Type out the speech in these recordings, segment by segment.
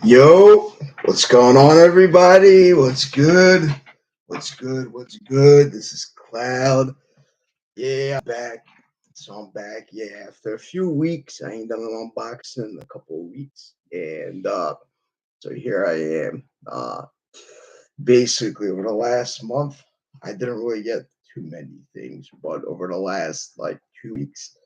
Yo, what's going on, everybody? What's good? What's good? What's good? This is Cloud. Yeah, I'm back. So I'm back. Yeah, after a few weeks, I ain't done an unboxing in a couple of weeks, and so here I am. Basically, over the last month, I didn't really get too many things, but over the last like 2 weeks,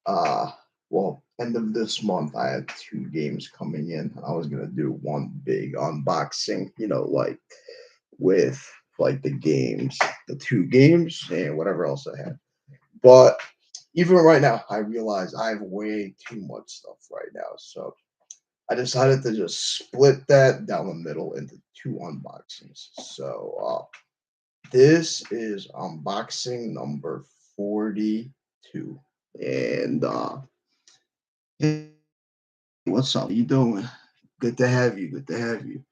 uh, well, end of this month, I had two games coming in. I was gonna do one big unboxing, like with like the games, the two games, and whatever else I had. But even right now, I realize I have way too much stuff right now. So I decided to just split that down the middle into two unboxings. So this is unboxing number 42. And hey, what's up? How you doing? Good to have you. Good to have you.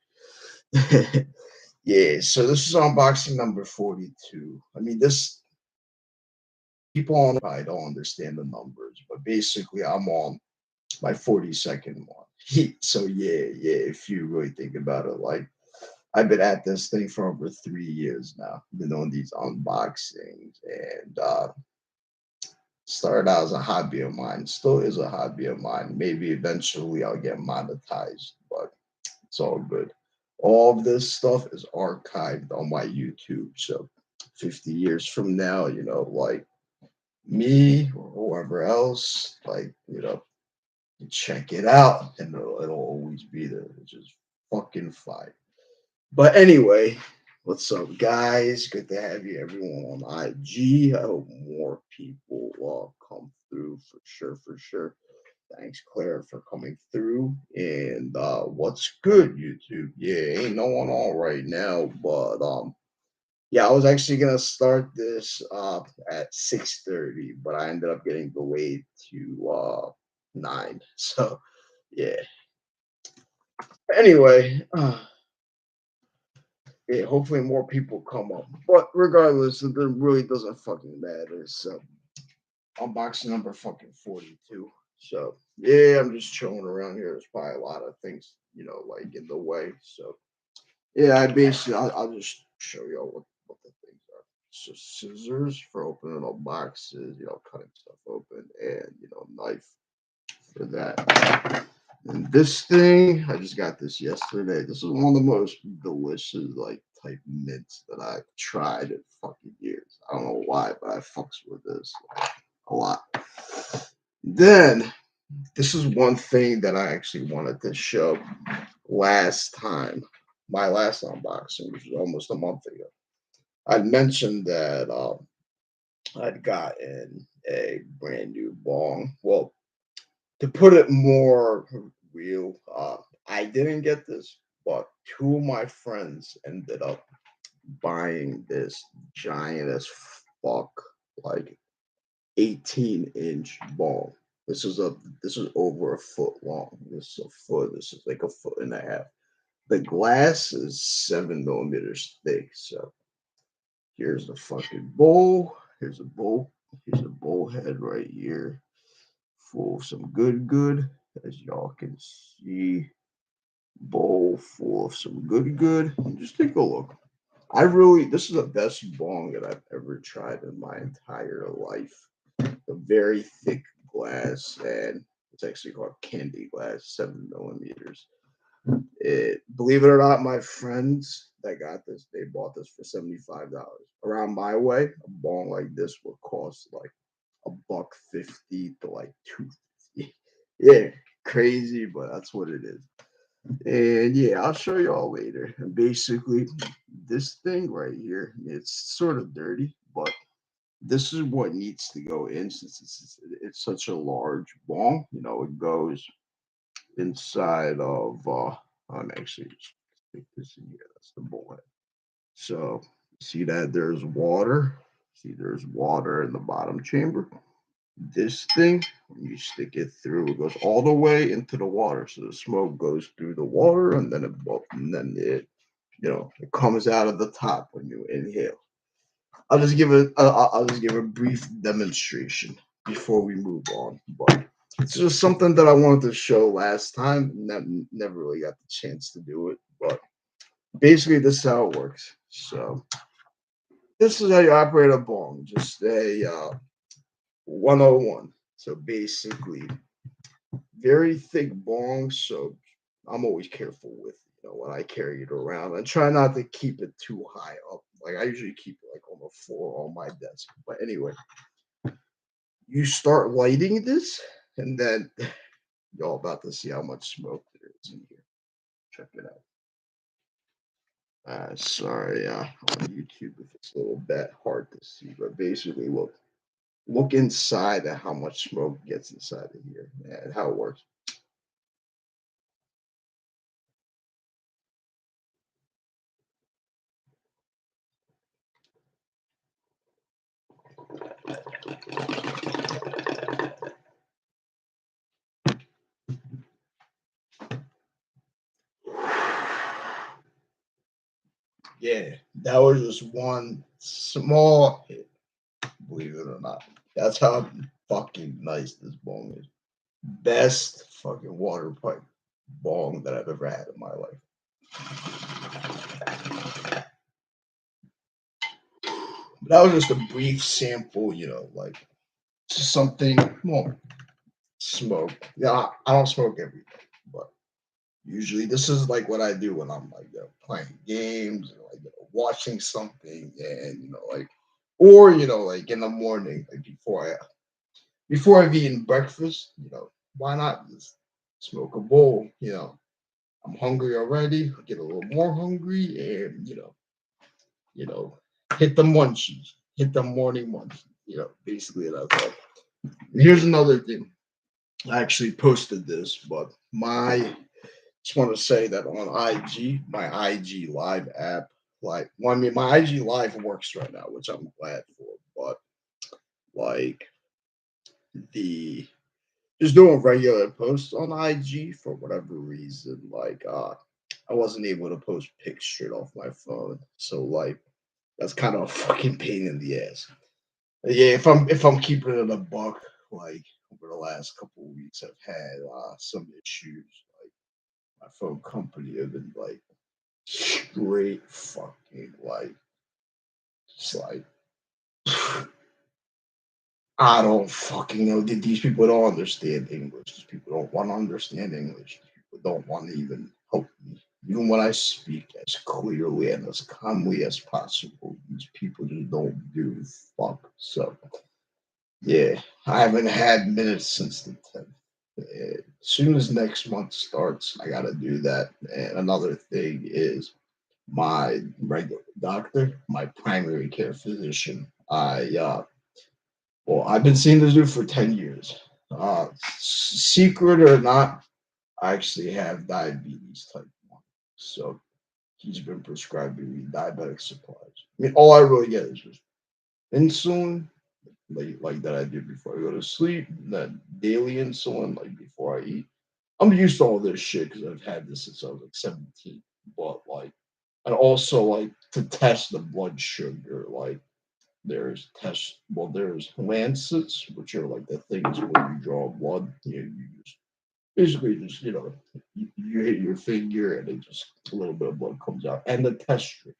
Yeah, so this is unboxing number 42. I mean, this people on I don't understand the numbers, but basically I'm on my 42nd one. So yeah, if you really think about it, like I've been at this thing for over 3 years now. Been doing these unboxings and started out as a hobby of mine, still is a hobby of mine. Maybe eventually I'll get monetized, but it's all good. All of this stuff is archived on my YouTube. So 50 years from now, like me or whoever else, like, check it out and it'll always be there, which is fucking fine. But anyway, what's up, guys? Good to have you, everyone, on IG. I hope more people come through for sure, for sure. Thanks, Claire, for coming through. And what's good, YouTube? Yeah, ain't no one on right now, but yeah, I was actually gonna start this at 6:30, but I ended up getting delayed to 9. So yeah. Anyway, yeah, hopefully more people come up. But regardless, it really doesn't fucking matter. So unboxing number fucking 42. So yeah, I'm just chilling around here. There's probably a lot of things, like in the way. So yeah, I'll just show y'all what the things are. So scissors for opening up boxes, cutting stuff open, and knife for that. And this thing, I just got this yesterday. This is one of the most delicious like type mints that I've tried in fucking years. I don't know why, but I fucks with this a lot. Then this is one thing that I actually wanted to show last time, my last unboxing, which was almost a month ago. I mentioned that I'd gotten a brand new bong. Well, to put it more real, I didn't get this, but two of my friends ended up buying this giant as fuck, like 18-inch ball. This is over a foot long. This is a foot. This is like a foot and a half. The glass is 7 millimeters thick. So here's the fucking bowl. Here's a bowl. Here's a bowl head right here, full of some good. As y'all can see, bowl full of some good. And just take a look. This is the best bong that I've ever tried in my entire life. A very thick glass, and it's actually called candy glass, 7 millimeters. Believe it or not, my friends that got this, they bought this for $75. Around my way, a bong like this would cost like $1.50 to like $2.50. Yeah, crazy, but that's what it is. And yeah, I'll show y'all later. And basically, this thing right here, it's sort of dirty, but this is what needs to go in since it's such a large bong. It goes inside of I'm actually just stick this in here. That's the bowl head. So see that there's water. See there's water in the bottom chamber. This thing, when you stick it through, it goes all the way into the water. So the smoke goes through the water and then it comes out of the top when you inhale. I'll just give a brief demonstration before we move on. But It's just something that I wanted to show last time. Never really got the chance to do it, but basically, this is how it works. So this is how you operate a bong. Just a 101. So basically, very thick bong. So I'm always careful with when I carry it around. I try not to keep it too high up. Like I usually keep it like on the floor on my desk. But anyway, you start lighting this, and then y'all about to see how much smoke there is in here. Check it out. Sorry, on YouTube if it's a little bit hard to see, but basically, look inside at how much smoke gets inside of here and how it works. Yeah, that was just one small hit, believe it or not. That's how fucking nice this bong is. Best fucking water pipe bong that I've ever had in my life. That was just a brief sample, like just something more smoke. Yeah, I don't smoke every day, but usually this is like what I do when I'm like playing games or like watching something and like or like in the morning like before I've eaten breakfast, why not just smoke a bowl, I'm hungry already, I get a little more hungry and you know hit the munchies, hit the morning munchies, basically that's all. Here's another thing. I actually posted this, but my just want to say that on IG, my IG Live app, I mean, my IG Live works right now, which I'm glad for. But like the just doing regular posts on IG for whatever reason, I wasn't able to post pics straight off my phone, so like that's kind of a fucking pain in the ass. Yeah, if I'm keeping it a buck, like over the last couple of weeks, I've had some issues. Like my phone company have been like straight fucking like it's like I don't fucking know. These people don't understand English. These people don't want to understand English. These people don't want to even help me. Even when I speak as clearly and as calmly as possible, these people just don't do fuck. So yeah, I haven't had minutes since the 10th. As soon as next month starts, I gotta do that. And another thing is my regular doctor, my primary care physician. I've been seeing this dude for 10 years. Secret or not, I actually have diabetes type 1. So he's been prescribing me diabetic supplies. I mean, all I really get is just insulin, like that I do before I go to sleep, that daily insulin, like before I eat. I'm used to all this shit because I've had this since I was like 17. But like, and also like to test the blood sugar, like there's lancets, which are like the things where you draw blood. You just basically just you hit your finger and it just a little bit of blood comes out. And the test strip.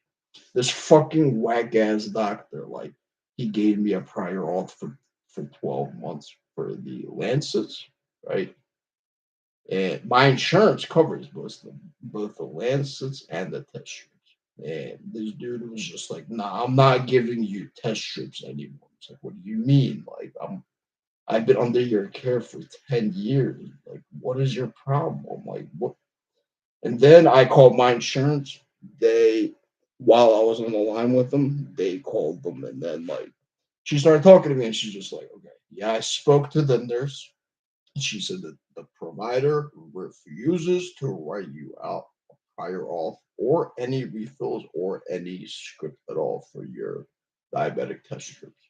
This fucking whack ass doctor, like he gave me a prior auth for 12 months for the lancets, right? And my insurance covers both the lancets and the test strips. And this dude was just like, "Nah, I'm not giving you test strips anymore." It's like, "What do you mean? Like, I've been under your care for 10 years. Like, what is your problem? Like, what?" And then I called my insurance. They, while I was on the line with them, they called them, and then like she started talking to me, and she's just like, "Okay, yeah, I spoke to the nurse. She said that the provider refuses to write you out a prior auth or any refills or any script at all for your diabetic test strips.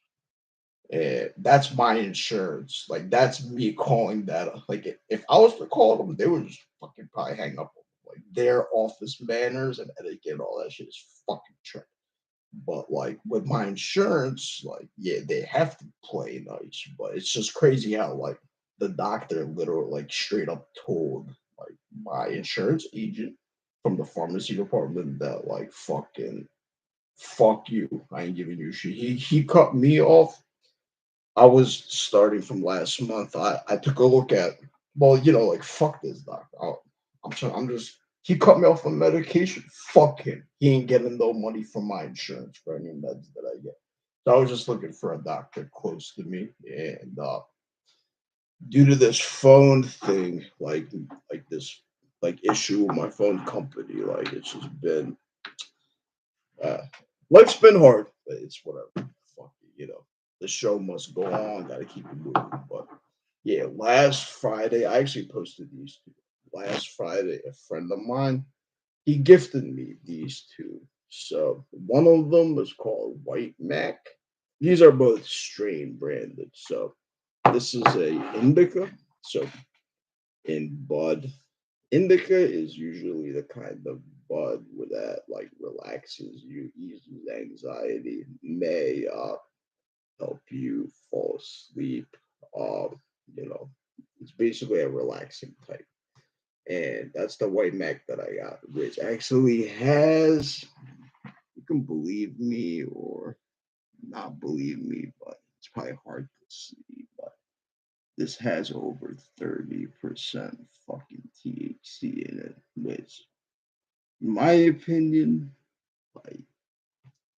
And that's my insurance. Like that's me calling that. Like if I was to call them, they would just fucking probably hang up. Like their office manners and etiquette, and all that shit is fucking trash. But like with my insurance, like yeah, they have to play nice. But it's just crazy how like the doctor literally like straight up told like my insurance agent from the pharmacy department that like fucking fuck you. I ain't giving you shit. He cut me off. I was starting from last month. I took a look at well, like fuck this doctor. I'm just he cut me off on medication. Fuck him. He ain't getting no money from my insurance for any meds that I get. So I was just looking for a doctor close to me, and due to this phone thing, like this like issue with my phone company, like it's just been uh, life's been hard, but it's whatever. Fuck it, the show must go on. Got to keep it moving. But yeah, last Friday I actually posted these two. Last Friday, a friend of mine he gifted me these two. So one of them was called White Mac. These are both strain branded. So this is a indica. So in bud, indica is usually the kind of bud with that like relaxes you, eases anxiety, may help you fall asleep. Um, you know, it's basically a relaxing type. And that's the white Mac that I got, which actually has, you can believe me or not believe me, but it's probably hard to see. But this has over 30% fucking THC in it, which, in my opinion, like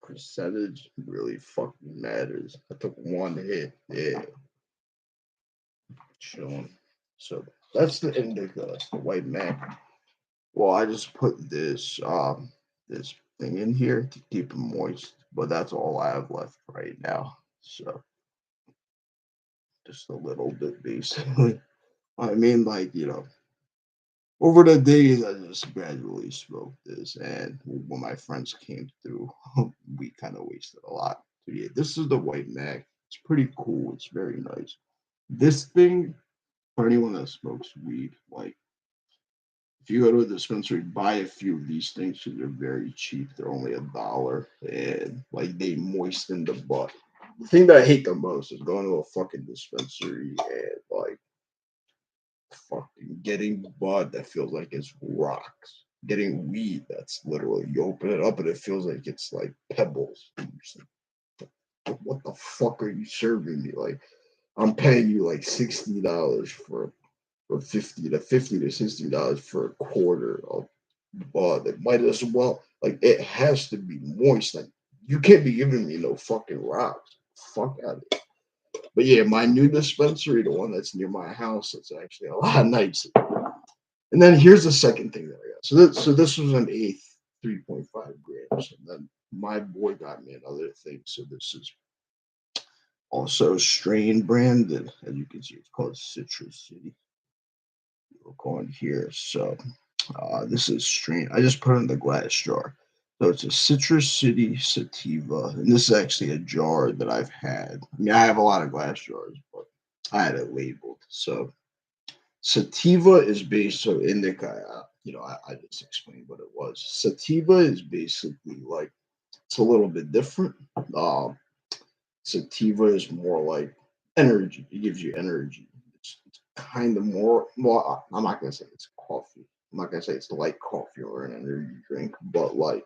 percentage really fucking matters. I took one hit, yeah, chilling. So that's the indica, that's the white Mac. Well, I just put this thing in here to keep it moist, but that's all I have left right now. So just a little bit basically. I mean, like, over the days I just gradually smoked this, and when my friends came through, we kind of wasted a lot. So yeah, this is the white Mac. It's pretty cool. It's very nice. This thing, for anyone that smokes weed, like if you go to a dispensary, buy a few of these things because they're very cheap. They're only $1, and like they moisten the butt. The thing that I hate the most is going to a fucking dispensary and like fucking getting bud that feels like it's rocks. Getting weed that's literally you open it up and it feels like it's like pebbles. Like, what the fuck are you serving me? Like I'm paying you like $60 for 50 to $60 for a quarter of bud. It might as well like it has to be moist. Like you can't be giving me no fucking rocks. Fuck out of it. But yeah, my new dispensary, the one that's near my house, it's actually a lot nicer. And then here's the second thing that I got. So this was an eighth, 3.5 grams. And then my boy got me another thing. So this is also strain branded. As you can see, it's called Citrus City. Look on here. So this is strain. I just put it in the glass jar. So it's a Citrus City Sativa. And this is actually a jar that I've had. I mean, I have a lot of glass jars, but I had it labeled. So Sativa is based, so indica, I just explained what it was. Sativa is basically like, it's a little bit different. Sativa is more like energy. It gives you energy. It's kind of more, well, I'm not going to say it's coffee. I'm not going to say it's like coffee or an energy drink, but like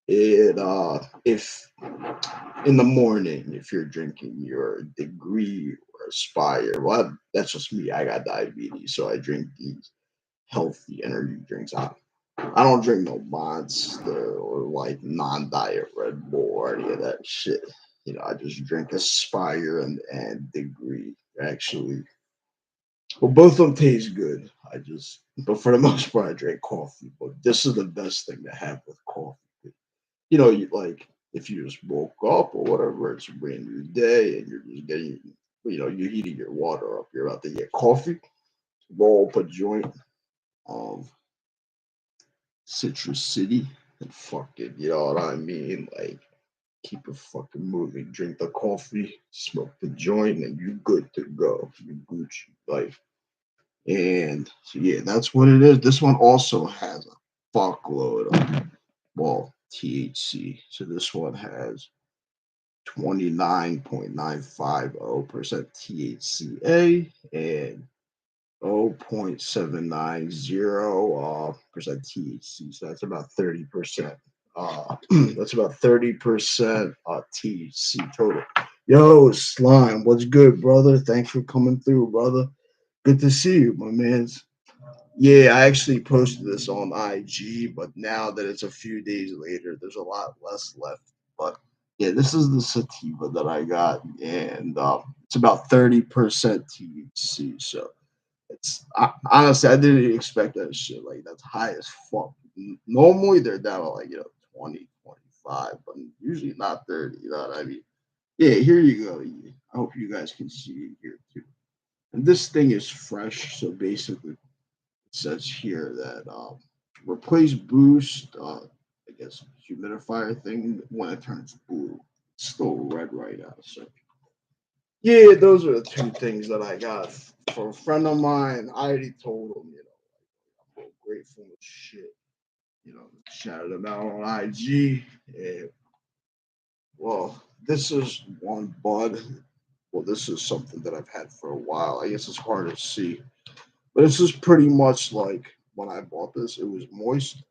if in the morning, if you're drinking your degree or aspire, well, that's just me. I got diabetes, so I drink these healthy energy drinks. I don't drink no Monster or like non-diet Red Bull or any of that shit. I just drink Aspire and Degree. Actually, well, both of them taste good. But for the most part, I drink coffee. But this is the best thing to have with coffee. You like if you just woke up or whatever, it's a brand new day and you're just getting, you're heating your water up. You're about to get coffee, roll up a joint of Citrus City and fucking, you know what I mean? Like, keep it fucking moving. Drink the coffee, smoke the joint, and you good to go. You Gucci. Like, and so yeah, that's what it is. This one also has a fuckload of, well, THC. So this one has 29.950% THCA and 0.790% THC. So that's about 30%. That's about 30% THC total. Yo, Slime, what's good, brother? Thanks for coming through, brother. Good to see you, my mans. Yeah, I actually posted this on IG, but now that it's a few days later, there's a lot less left. But yeah, this is the sativa that I got, and it's about 30% THC. So honestly, I didn't expect that shit. Like that's high as fuck. Normally they're down to like 20, 25, but usually not 30. You know what I mean? Yeah, here you go. Yeah. I hope you guys can see it here too. And this thing is fresh, so basically it says here that replace boost, I guess humidifier thing when it turns blue. It's still red right now. So yeah, those are the two things that I got for a friend of mine. I already told him, I'm grateful as shit. Shouted him out on IG. And well, this is one bud. Well, this is something that I've had for a while. I guess it's hard to see. But this is pretty much like when I bought this, it was moist,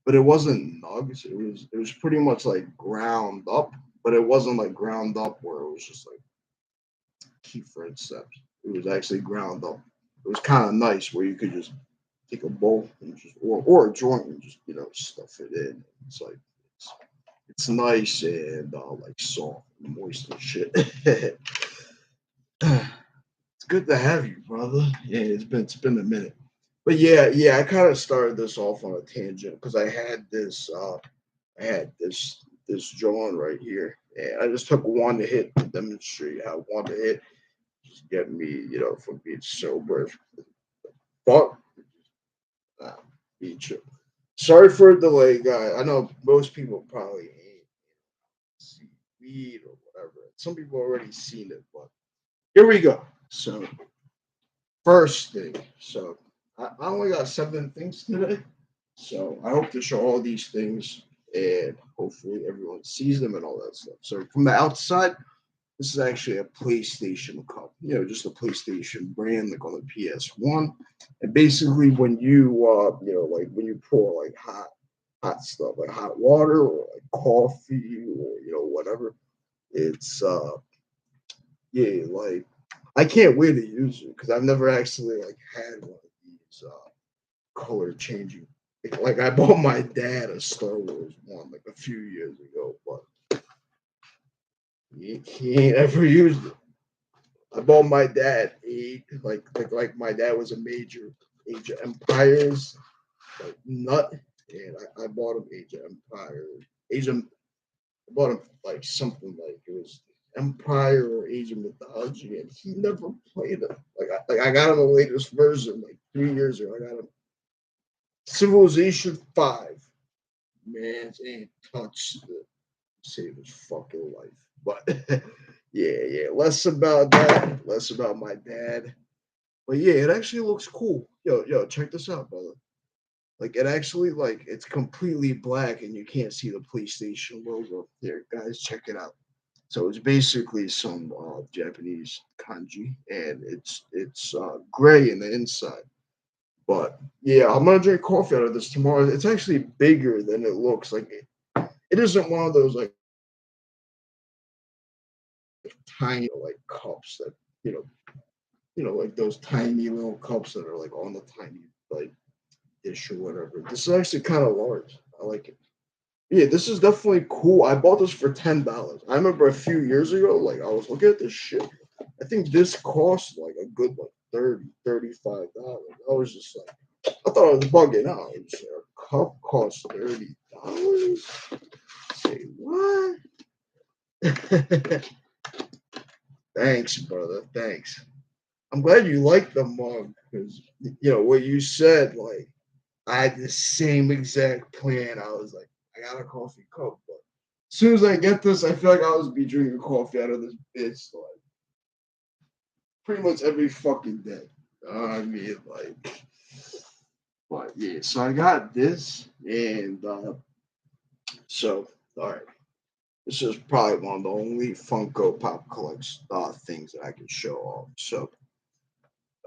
but it wasn't nugs. It was pretty much like ground up, but it wasn't like ground up where it was just like kefir steps. It was actually ground up. It was kind of nice where you could just take a bowl and just or a joint and just stuff it in. It's like it's nice and like soft and moist and shit. It's good to have you, brother. Yeah, it's been a minute. But yeah, I kind of started this off on a tangent because I had this John right here, and I just took one hit to demonstrate how one hit just get me, from being sober. Fuck, nah, be chill. Sorry for the delay, guy. I know most people probably ain't see weed or whatever. Some people already seen it, but here we go. So first thing, so I only got 7 things today. So I hope to show all these things and hopefully everyone sees them and all that stuff. So from the outside, this is actually a PlayStation cup, just a PlayStation brand like on the PS1. And basically when like when you pour like hot stuff, like hot water or like coffee or whatever, it's like I can't wait to use it because I've never actually like had one of these color changing. Like I bought my dad a Star Wars one like a few years ago, but he ain't ever used it. I bought my dad like my dad was a major Age of Empires like nut, and I bought him Age of Empires. I bought him like something like it was Empire or Age of Mythology, and he never played it. I got him the latest version like 3 years ago. I got him Civilization 5. Man, ain't touched it. Save his fucking life. But yeah. Less about that. Less about my dad. But yeah, it actually looks cool. Yo, check this out, brother. Like it actually like it's completely black and you can't see the PlayStation logo. There, guys, check it out. So it's basically some Japanese kanji, and it's gray in the inside. But yeah, I'm gonna drink coffee out of this tomorrow. It's actually bigger than it looks. Like it isn't one of those like tiny like cups that like those tiny little cups that are like on the tiny like dish or whatever. This is actually kind of large. I like it. Yeah, this is definitely cool. I bought this for $10. I remember a few years ago, like I was looking at this shit. I think this cost like a good like 30, $35. I was just like, I thought I was bugging out. It's a cup costs $30. Say what? Thanks, brother. Thanks. I'm glad you like the mug because what you said. Like I had the same exact plan. I was like, I got a coffee cup, but as soon as I get this, I feel like I was be drinking coffee out of this bitch like pretty much every fucking day. I mean, like, but yeah. So I got this, and so all right. This is probably one of the only Funko Pop collects things that I can show off. So,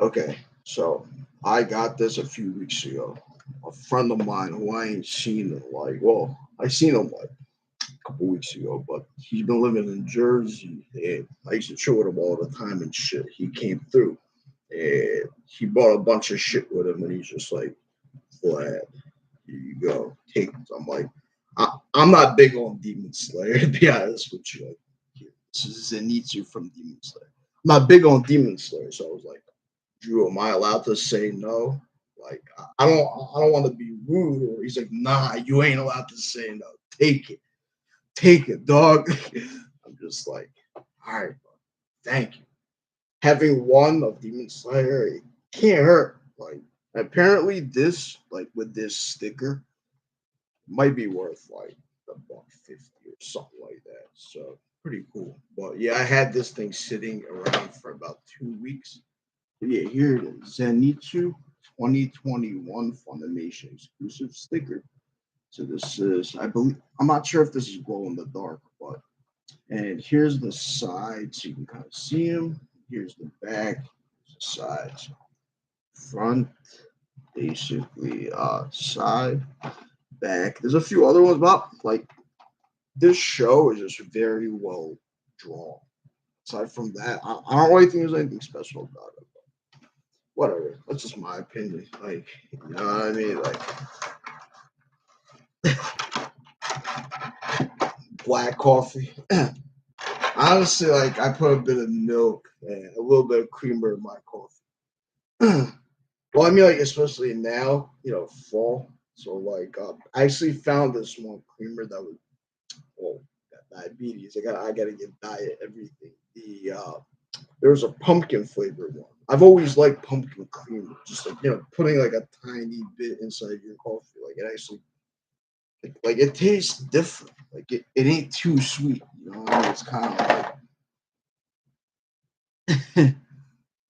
okay, so I got this a few weeks ago. A friend of mine who I ain't seen in like, well, I seen him like a couple weeks ago, but he's been living in Jersey. And I used to chill with him all the time and shit. He came through and he bought a bunch of shit with him, and he's just like, Vlad, here you go, take it. I'm like, I'm not big on Demon Slayer, to be honest with you. Like, here, this is zenitsu from Demon Slayer. I'm not big on Demon Slayer, so I was like, Drew, am I allowed to say no? Like, I don't want to be rude. Or he's like, nah, you ain't allowed to say no. Take it, dog. I'm just like, all right, bro, thank you. Having one of Demon Slayer, it can't hurt. Like, apparently, this, like, with this sticker, might be worth like $1.50 or something like that. So pretty cool. But yeah, I had this thing sitting around for about 2 weeks. But yeah, here it is. Zenitsu 2021 Funimation exclusive sticker. So this is, I believe, I'm not sure if this is glow in the dark, but and here's the side so you can kind of see them. Here's the back, here's the sides, front, basically side, back. There's a few other ones, but like this show is just very well drawn. Aside from that, I don't really think there's anything special about it. But whatever. That's just my opinion. Like, you know what I mean? Like black coffee. Honestly, like I put a bit of milk and a little bit of creamer in my coffee. Well, I mean, like especially now, fall. So like, I actually found this one creamer that was well, got diabetes. I gotta get diet everything. There's a pumpkin flavored one. I've always liked pumpkin creamer, just like putting like a tiny bit inside your coffee. Like it actually, like it tastes different. Like it ain't too sweet. You know, what I mean? It's kind of like,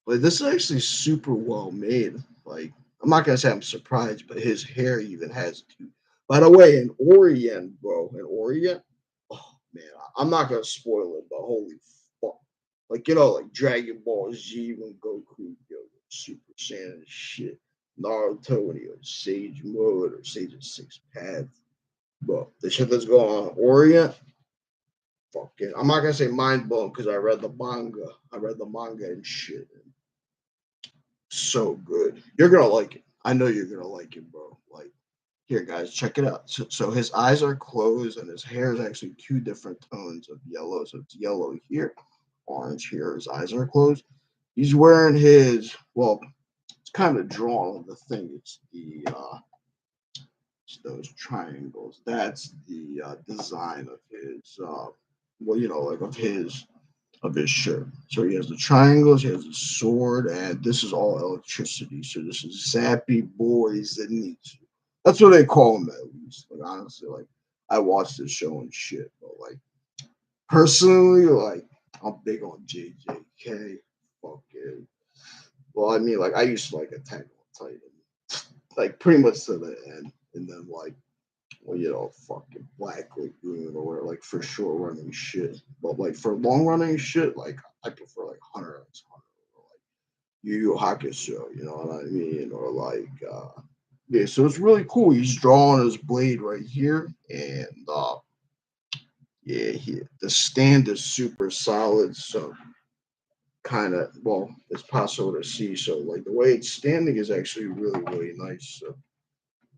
but this is actually super well made. Like I'm not gonna say I'm surprised, but his hair even has two. By the way, in Orient, bro, in Orient, oh man, I'm not gonna spoil it, but holy fuck. Like, like Dragon Ball Z when Goku, Super Saiyan and shit. Naruto when he was Sage Mode or Sage of Six Paths. But the shit that's going on in Orient, fucking, I'm not gonna say mind blowing because I read the manga. I read the manga and shit. So good. You're gonna like it. I know you're gonna like it, bro. Like, here, guys, check it out. So his eyes are closed, and his hair is actually two different tones of yellow. So it's yellow here, orange here. His eyes are closed. He's wearing his well. It's kind of drawn on the thing. It's those triangles. That's the design of his. Well, like of his shirt. So he has the triangles, he has a sword, and this is all electricity. So this is Zappy Boys Zenitsu. That's what they call him at least. Like honestly, like I watched this show and shit, but like personally, like I'm big on JJK. Fucking well, I mean, like I used to like Attack on Titan, like pretty much to the end, and then like well, fucking Black Lagoon or like for short running shit. But like for long running shit, like I prefer like Hunter x Hunter or like Yu Yu Hakusho, you know what I mean? Or like yeah, so it's really cool. He's drawing his blade right here, and yeah, the stand is super solid, so kind of well, it's possible to see. So like the way it's standing is actually really really nice. So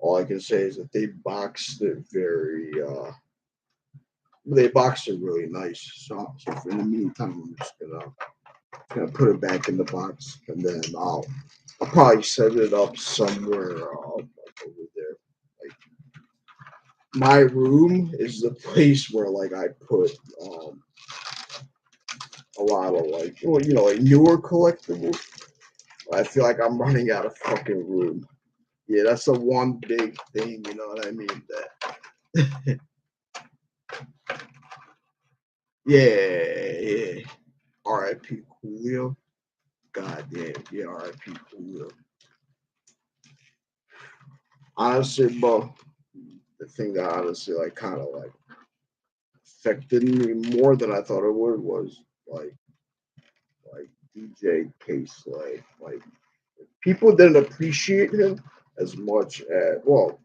all I can say is that they boxed it really nice. So for in the meantime, I'm just gonna put it back in the box, and then I'll probably set it up somewhere like over there. Like my room is the place where like I put a lot of like like newer collectibles. I feel like I'm running out of fucking room. Yeah, that's the one big thing. You know what I mean? That yeah. R.I.P. Coolio. God damn, yeah, R.I.P. Coolio. Honestly, bro, the thing that honestly like kind of like affected me more than I thought it would was like DJ K-Slay. Like people didn't appreciate him as much as well.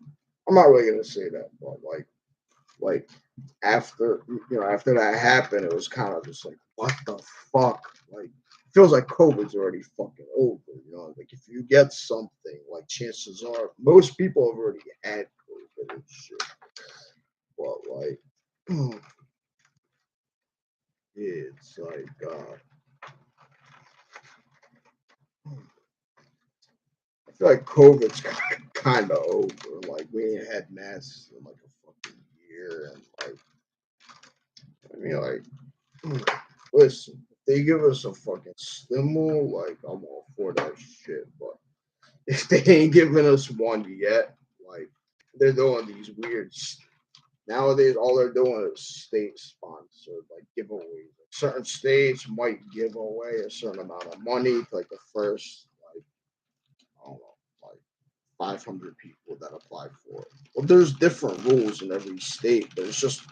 I'm not really gonna say that, but like after after that happened, it was kind of just like what the fuck. Like feels like COVID's already fucking over. Like if you get something, like chances are most people have already had COVID and shit. But like, it's like I feel like COVID's kind of over. Like we ain't had masks in like a fucking year, and like I mean like, listen, if they give us a fucking stimul, like I'm all for that shit. But if they ain't giving us one yet, like they're doing these weird nowadays. All they're doing is state sponsored like giveaways. Like, certain states might give away a certain amount of money to like the first like I don't know like 500 people that apply for it. Well, there's different rules in every state, but it's just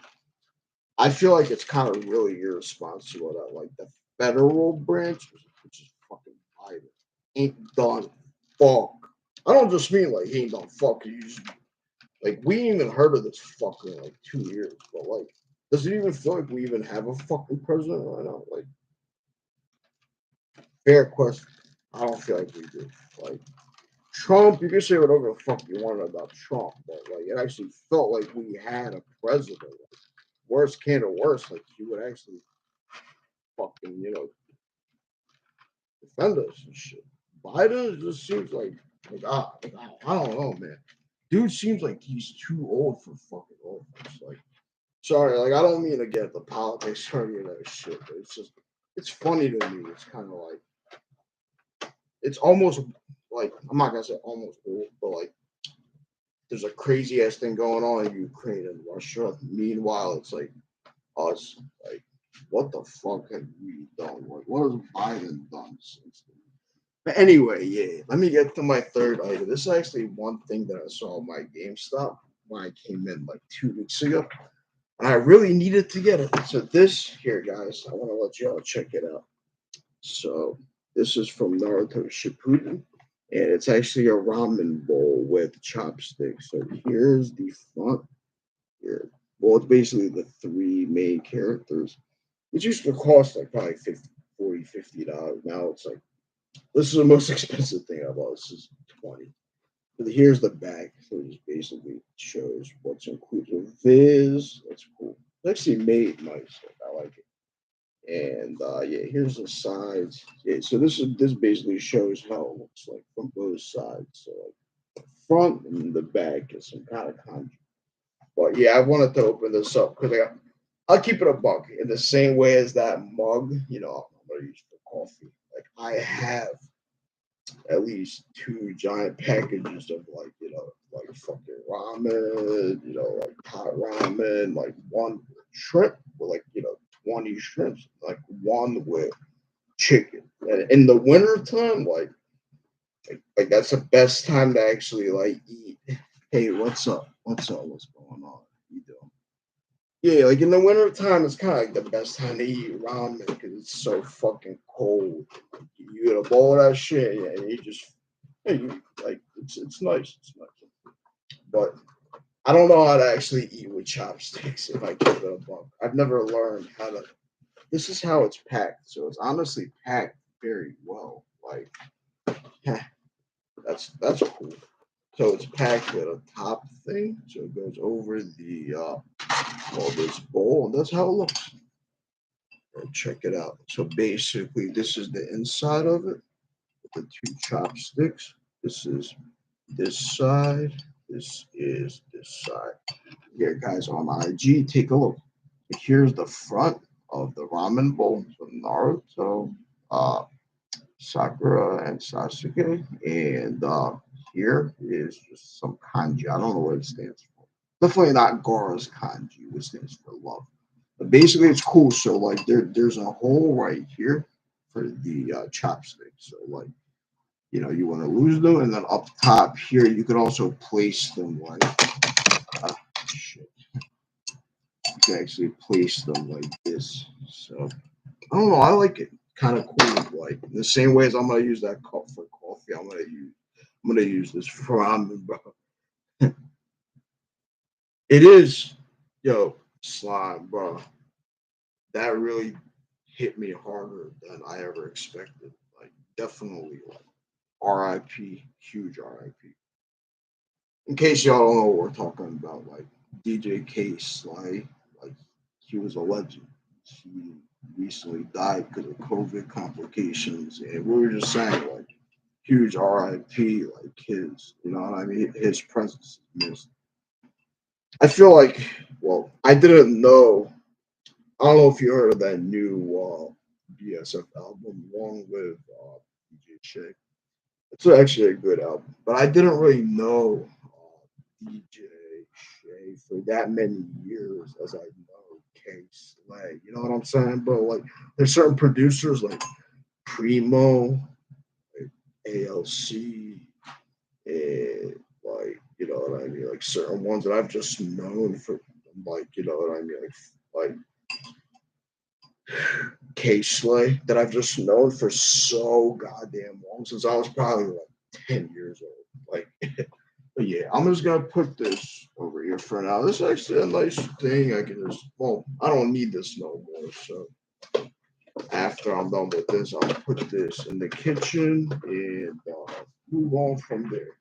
I feel like it's kind of really irresponsible that like the federal branch, which is fucking Biden, ain't done fuck. I don't just mean like he ain't done fuck. Like we ain't even heard of this fucker in like 2 years, but like, does it even feel like we even have a fucking president right now? Like, fair question. I don't feel like we do. Like Trump, you can say whatever the fuck you want about Trump, but like it actually felt like we had a president. Like, worst came to worst, like he would actually fucking defend us and shit. Biden just seems like I don't know, man. Dude seems like he's too old for fucking office. Like, sorry, like I don't mean to get the politics or any of that shit, but it's funny to me. It's kind of like it's almost like I'm not gonna say almost old, but like there's a crazy ass thing going on in Ukraine and Russia. Meanwhile, it's like us, like what the fuck have we done? Like, what has Biden done since then? But anyway, yeah, let me get to my third item. This is actually one thing that I saw on my GameStop when I came in like 2 weeks ago. And I really needed to get it. So this here, guys, I want to let y'all check it out. So this is from Narutoshippuden. And it's actually a ramen bowl with chopsticks. So here's the front here. Well, it's basically the three main characters, which used to cost like probably $50. Now it's like this is the most expensive thing I bought. This is 20. But here's the back. So it just basically shows what's included with this. That's cool. It's actually made nice. Like, I like it. And yeah, here's the sides. Yeah, so this basically shows how it looks like from both sides. So like the front and the back is some kind of kanji. But yeah, I wanted to open this up because I'll keep it a buck in the same way as that mug. I'm gonna use for coffee. Like I have at least 2 giant packages of like fucking ramen, like hot ramen, like one shrimp with 20 shrimps, like one with chicken. And in the wintertime, like that's the best time to actually like eat. Hey, what's up? What's up? What's going on? You doing? Yeah, like in the wintertime, it's kind of like the best time to eat ramen because it's so fucking cold. Like, you get a bowl of that shit, yeah, and like it's nice. It's nice. But I don't know how to actually eat with chopsticks if I give it a buck. I've never learned how to. This is how it's packed, so it's honestly packed very well. Like, that's cool. So it's packed with a top thing, so it goes over this bowl, and that's how it looks. Check it out. So basically, this is the inside of it with the 2 chopsticks. This is this side. This is this side. Here, guys, on IG, take a look. Here's the front of the ramen bowl. So Naruto, Sakura, and Sasuke. And here is just some kanji. I don't know what it stands for. Definitely not Gora's kanji, which stands for love. But basically, it's cool. So like, there's a hole right here for the chopsticks. So like, you want to lose them, and then up top here, you could also place them like shit. You can actually place them like this. So I don't know. I like it. Kind of cool. Like the same way as I'm gonna use that cup for coffee, I'm gonna use this for ramen, bro. It is, yo, slime, bro. That really hit me harder than I ever expected. Like definitely like RIP, huge RIP. In case y'all don't know what we're talking about, like DJ K Sly, like he was a legend. He recently died because of COVID complications, and we were just saying like huge RIP, like his, you know what I mean? His presence is missed. I feel like, well, I didn't know. I don't know if you heard of that new BSF album, Long Live DJ Shay. It's actually a good album, but I didn't really know DJ Shay for that many years as I know K Slay. You know what I'm saying, bro? Like, there's certain producers like Primo, like ALC, and like, you know what I mean, like certain ones that I've just known for, like, you know what I mean, like K Slay that I've just known for so goddamn long since I was probably like 10 years old. Like, but yeah, I'm just gonna put this over here for now. This is actually a nice thing. I can just, well, I don't need this no more. So after I'm done with this, I'll put this in the kitchen and move on from there.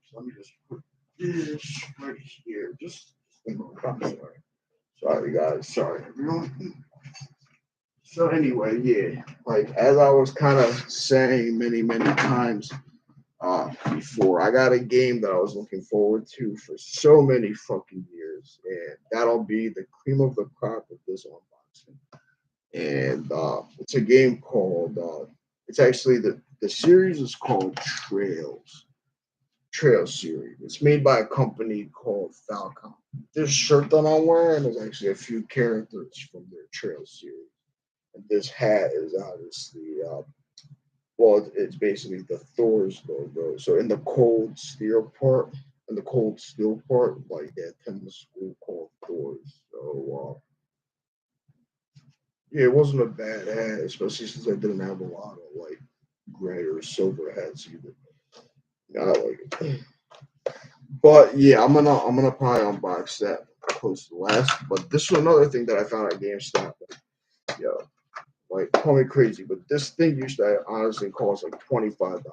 So let me just put this right here. Just I'm sorry. Sorry guys. Sorry everyone. So anyway, yeah, like as I was kind of saying many times before, I got a game that I was looking forward to for so many fucking years, and that'll be the cream of the crop of this unboxing. And it's a game called. It's actually the series is called Trail series. It's made by a company called Falcom. This shirt that I'm wearing is actually a few characters from their Trail series. And this hat is obviously, well, it's basically the Thurs logo. So in the cold steel part, like that tennis school called Thurs. So yeah, it wasn't a bad hat, especially since I didn't have a lot of like gray or silver hats either. I like it. But yeah, I'm gonna probably unbox that close to last. But this was another thing that I found at GameStop. Yo, like, call me crazy, but this thing used to honestly cost like $25.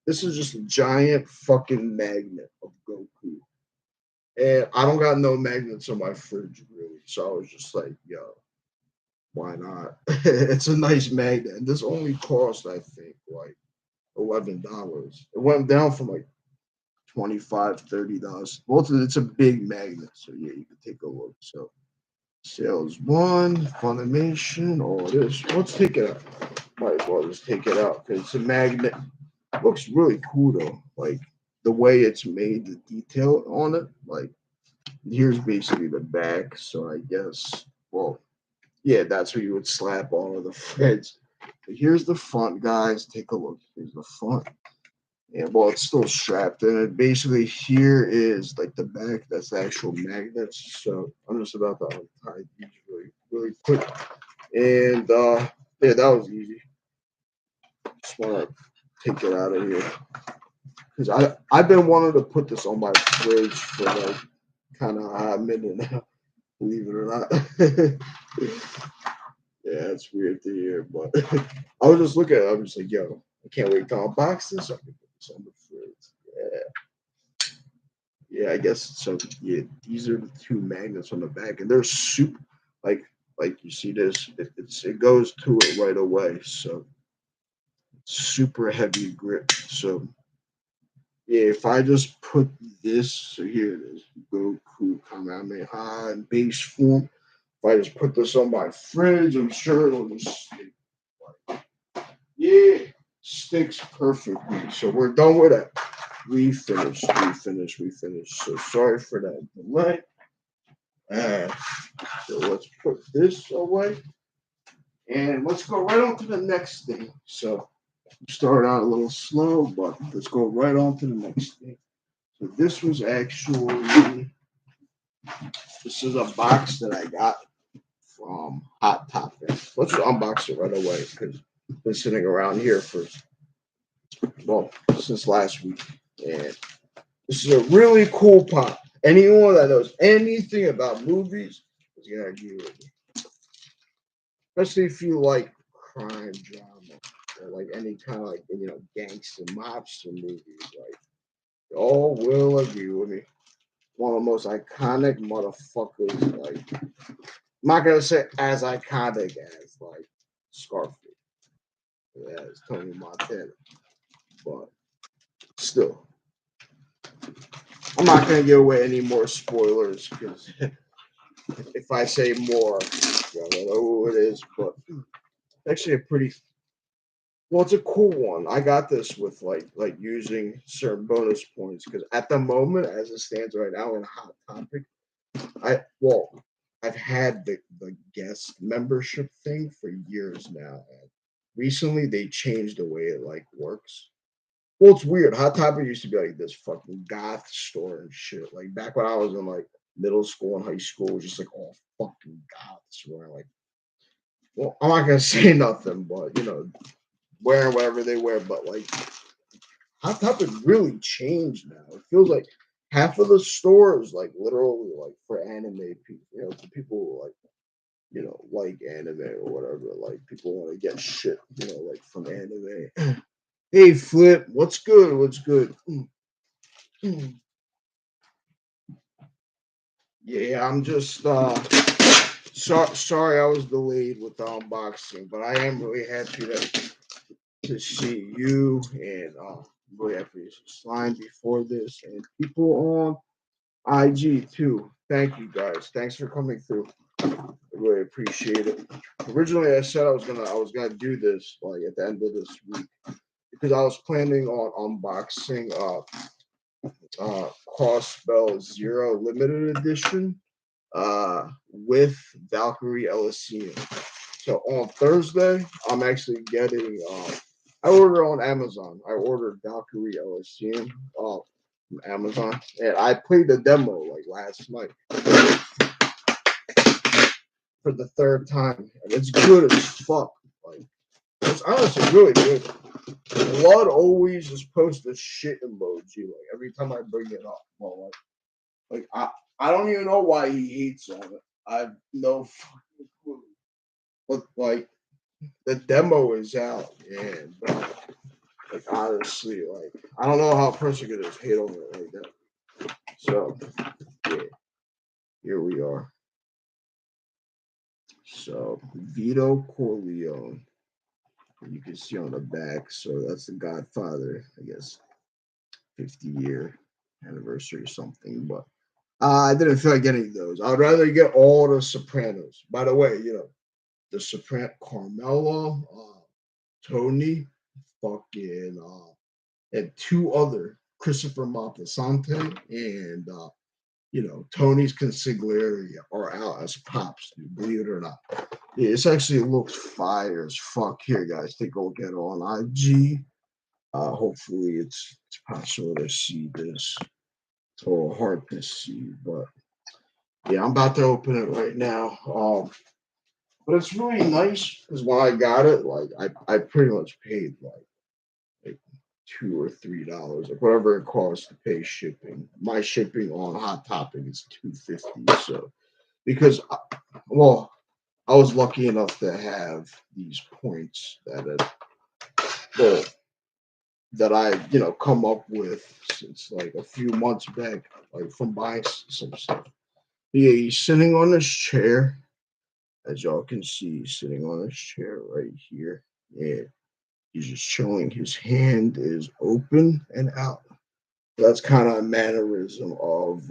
This is just a giant fucking magnet of Goku. And I don't got no magnets on my fridge, really. So I was just like, yo, why not? It's a nice magnet. And this only cost, I think, like $11. It went down from like 25, $30. Both of it's a big magnet. So yeah, you can take a look. So sales one, funimation, all this. Let's take it out. Might as well just take it out because it's a magnet. Looks really cool though. Like the way it's made, the detail on it. Like here's basically the back. So I guess, well, yeah, that's where you would slap all of the threads. But here's the front, guys. Take a look. Here's the front. And well, it's still strapped in it. Basically, here is like the back. That's the actual magnets. So I'm just about to untie these really quick. And yeah, that was easy. Just want to take it out of here because I've been wanting to put this on my fridge for like kind of a hot minute now. Believe it or not. Yeah, it's weird to hear, but I was just looking at it. I was just like, yo, I can't wait to unbox this. I can put this on the fridge. Yeah, I guess so. Yeah, these are the two magnets on the back, and they're super like you see this. It goes to it right away. So super heavy grip. So yeah, if I just put this, so here it is, Goku Kamehameha in base form. If I just put this on my fridge, I'm sure it'll just stick. Yeah, sticks perfectly. So we're done with that. We finished. So sorry for that delay. So let's put this away. And let's go right on to the next thing. So start out a little slow, but let's go right on to the next thing. So this was actually This is a box that I got from Hot Topic. Let's just unbox it right away because it's been sitting around here for, well, since last week. And this is a really cool pop. Anyone that knows anything about movies is going to agree with me. Especially if you like crime drama or like any kind of like, gangster mobster movies. Like, y'all will agree with me. One of the most iconic motherfuckers. Like, I'm not gonna say as iconic as like Scarface, as Tony Montana, but still, I'm not gonna give away any more spoilers because if I say more, y'all don't know who it is. But actually, a pretty well, it's a cool one. I got this with like using certain bonus points because at the moment, as it stands right now in Hot Topic, I've had the guest membership thing for years now. And recently they changed the way it like works. Well, it's weird. Hot Topic used to be like this fucking goth store and shit. Like back when I was in like middle school and high school, it was just like all fucking goths wearing like, well, I'm not gonna say nothing, but wearing whatever they wear, but like Hot Topic really changed now. It feels like half of the stores like literally like for anime people, for people who like anime or whatever. Like people want to get shit, like from anime. Hey Flip, what's good? What's good? Yeah, I'm just sorry I was delayed with the unboxing, but I am really happy to see you and really happy to slime before this and people on IG too. Thank you guys. Thanks for coming through. I really appreciate it. Originally I said I was gonna do this like at the end of this week because I was planning on unboxing Crossbell Zero limited edition with Valkyrie Elysium. So on Thursday, I'm actually getting. I ordered on Amazon. I ordered Valkyrie Elysium from Amazon, and I played the demo like last night for the third time, and it's good as fuck. Like it's honestly really good. Blood always just posts a shit emoji like every time I bring it up. Well, like I don't even know why he hates on it. I have no fucking clue. But like the demo is out, and like honestly, like I don't know how a person could just hate on it like that. So yeah, here we are. So vitocorleone, you can see on the back. So that's the Godfather, I guess, 50-year anniversary or something. But I didn't feel like getting those. I'd rather get all the Sopranos. By the way, the Soprano Carmela, Tony, fucking, and two other Christopher Moltisanti and Tony's consigliere are out as pops, dude, believe it or not. Yeah, it's actually looks fire as fuck. Here, guys, take a look at it on IG. Hopefully it's possible to see this. It's a little hard to see, but yeah, I'm about to open it right now. But it's really nice because when I got it, like I pretty much paid like $2 or $3, like whatever it costs to pay shipping. My shipping on Hot Topic is $2.50. So because well, I was lucky enough to have these points well, that I come up with since like a few months back, like from buying some stuff. Yeah, he's sitting on this chair, as y'all can see, he's sitting on this chair right here. Yeah, he's just showing his hand is open and out. That's kind of a mannerism of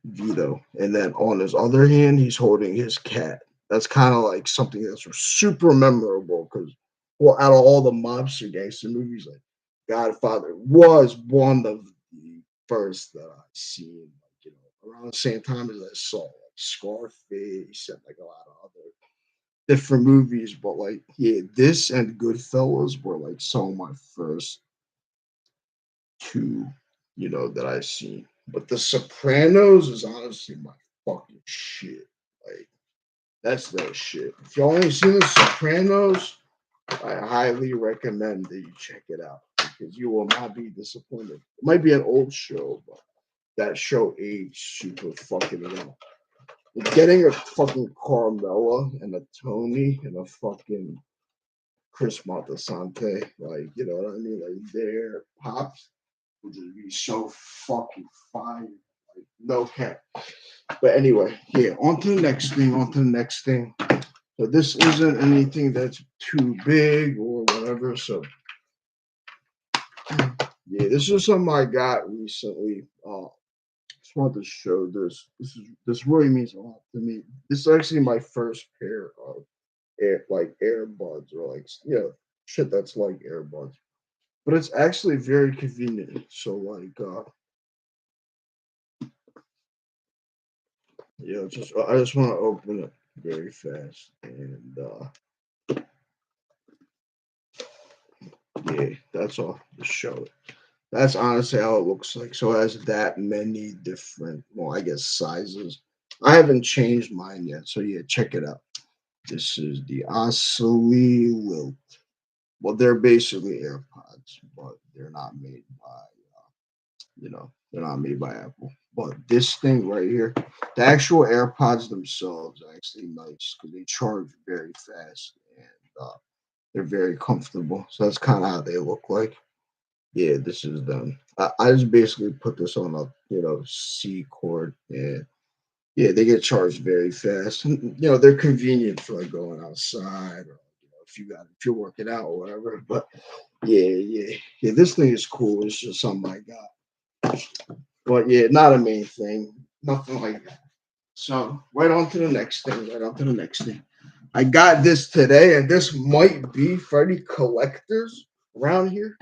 Vito. And then on his other hand, he's holding his cat. That's kind of like something that's super memorable because, well, out of all the mobster gangster movies, like Godfather was one of the first that I've seen, like, around the same time as I saw like Scarface and like a lot of other different movies. But like, yeah, this and Goodfellas were like some of my first two, that I've seen. But the Sopranos is honestly my fucking shit. Like that's that shit. If you only seen the Sopranos, I highly recommend that you check it out because you will not be disappointed. It might be an old show, but that show aged super fucking well. Getting a fucking Carmela and a Tony and a fucking Chris Montasante, like, you know what I mean? Like, their pops would just be so fucking fire. Like, no cap. But anyway, yeah, on to the next thing, on to the next thing. So this isn't anything that's too big or whatever. So yeah, this is something I got recently. Just wanted to show this. This really means a lot to me. This is actually my first pair of earbuds or like shit that's like earbuds. But it's actually very convenient. So like just I just want to open it very fast and yeah, that's all. Just show it. That's honestly how it looks like. So it has that many different, well, I guess sizes. I haven't changed mine yet. So yeah, check it out. This is the Oscilli Lilt. Well, they're basically AirPods, but they're not made by, they're not made by Apple. But this thing right here, the actual AirPods themselves are actually nice because they charge very fast and they're very comfortable. So that's kind of how they look like. Yeah, this is them. I just basically put this on a C cord, and yeah, they get charged very fast. And, they're convenient for like going outside or if you're working out or whatever. But yeah. This thing is cool. It's just something I got. But yeah, not a main thing. Nothing like that. So right on to the next thing. Right on to the next thing. I got this today, and this might be for any collectors around here.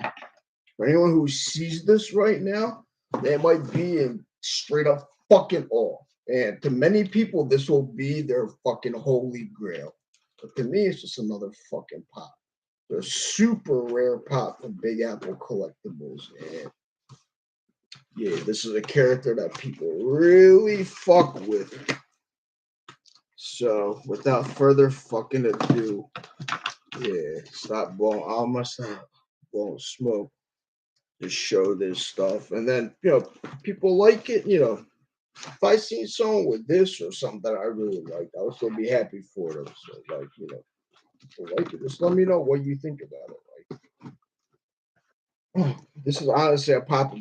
For anyone who sees this right now, they might be in straight up fucking awe. And to many people, this will be their fucking holy grail. But to me, it's just another fucking pop. The super rare pop from Big Apple Collectibles. And yeah, this is a character that people really fuck with. So without further fucking ado, yeah, stop blowing. I almost stop blowing smoke to show this stuff. And then, people like it, if I see someone with this or something that I really like, I would still be happy for them. So, like, people like it. Just let me know what you think about it. Like, this is honestly a pop.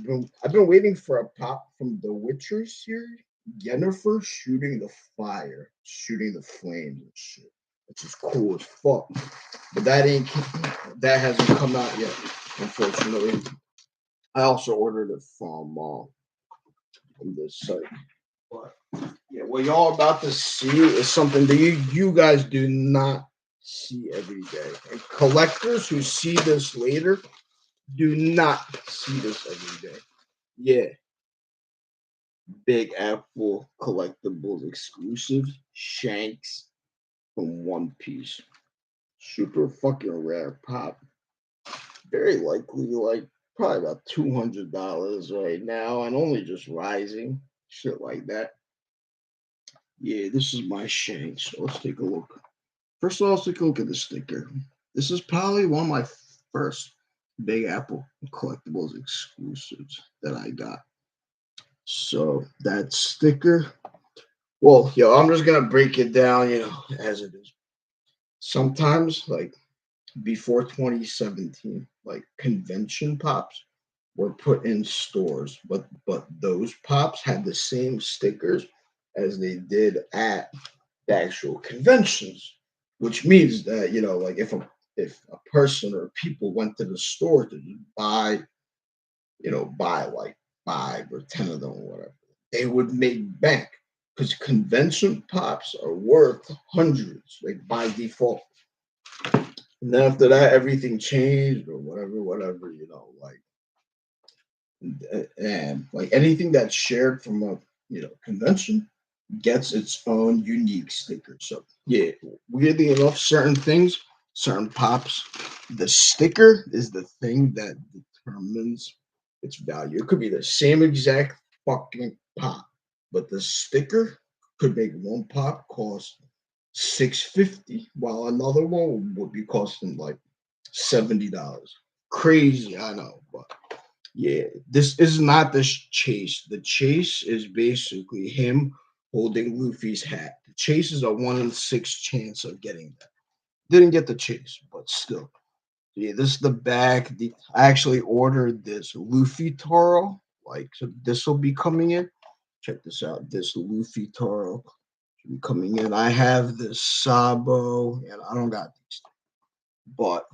I've been waiting for a pop from the Witcher series. Jennifer shooting the fire, shooting the flames and shit. Which is cool as fuck. But that hasn't come out yet, unfortunately. I also ordered it from this site. But yeah, what y'all about to see is something that you guys do not see every day. And collectors who see this later do not see this every day. Yeah. Big Apple Collectibles exclusive Shanks from One Piece. Super fucking rare pop. Very likely like probably about $200 right now and only just rising. Shit like that. Yeah, this is my shank. So let's take a look. First of all, let's take a look at the sticker. This is probably one of my first Big Apple Collectibles exclusives that I got. So that sticker, well, I'm just gonna break it down, as it is. Sometimes, like before 2017, like convention pops were put in stores, but those pops had the same stickers as they did at the actual conventions, which means that like if a person or people went to the store to buy buy like 5 or 10 of them or whatever, they would make bank because convention pops are worth hundreds like by default. And then after that, everything changed or whatever, and like anything that's shared from a convention gets its own unique sticker. So yeah, weirdly enough, certain things, certain pops, the sticker is the thing that determines its value. It could be the same exact fucking pop. But the sticker could make one pop cost $6.50, while another one would be costing like $70. Crazy, I know, but yeah, this is not the chase. The chase is basically him holding Luffy's hat. The chase is a 1 in 6 chance of getting that. Didn't get the chase, but still. Yeah, this is the back. I actually ordered this Luffy Taro. Like, so this will be coming in. Check this out. This Luffy Taro should be coming in. I have this Sabo, and I don't got these. But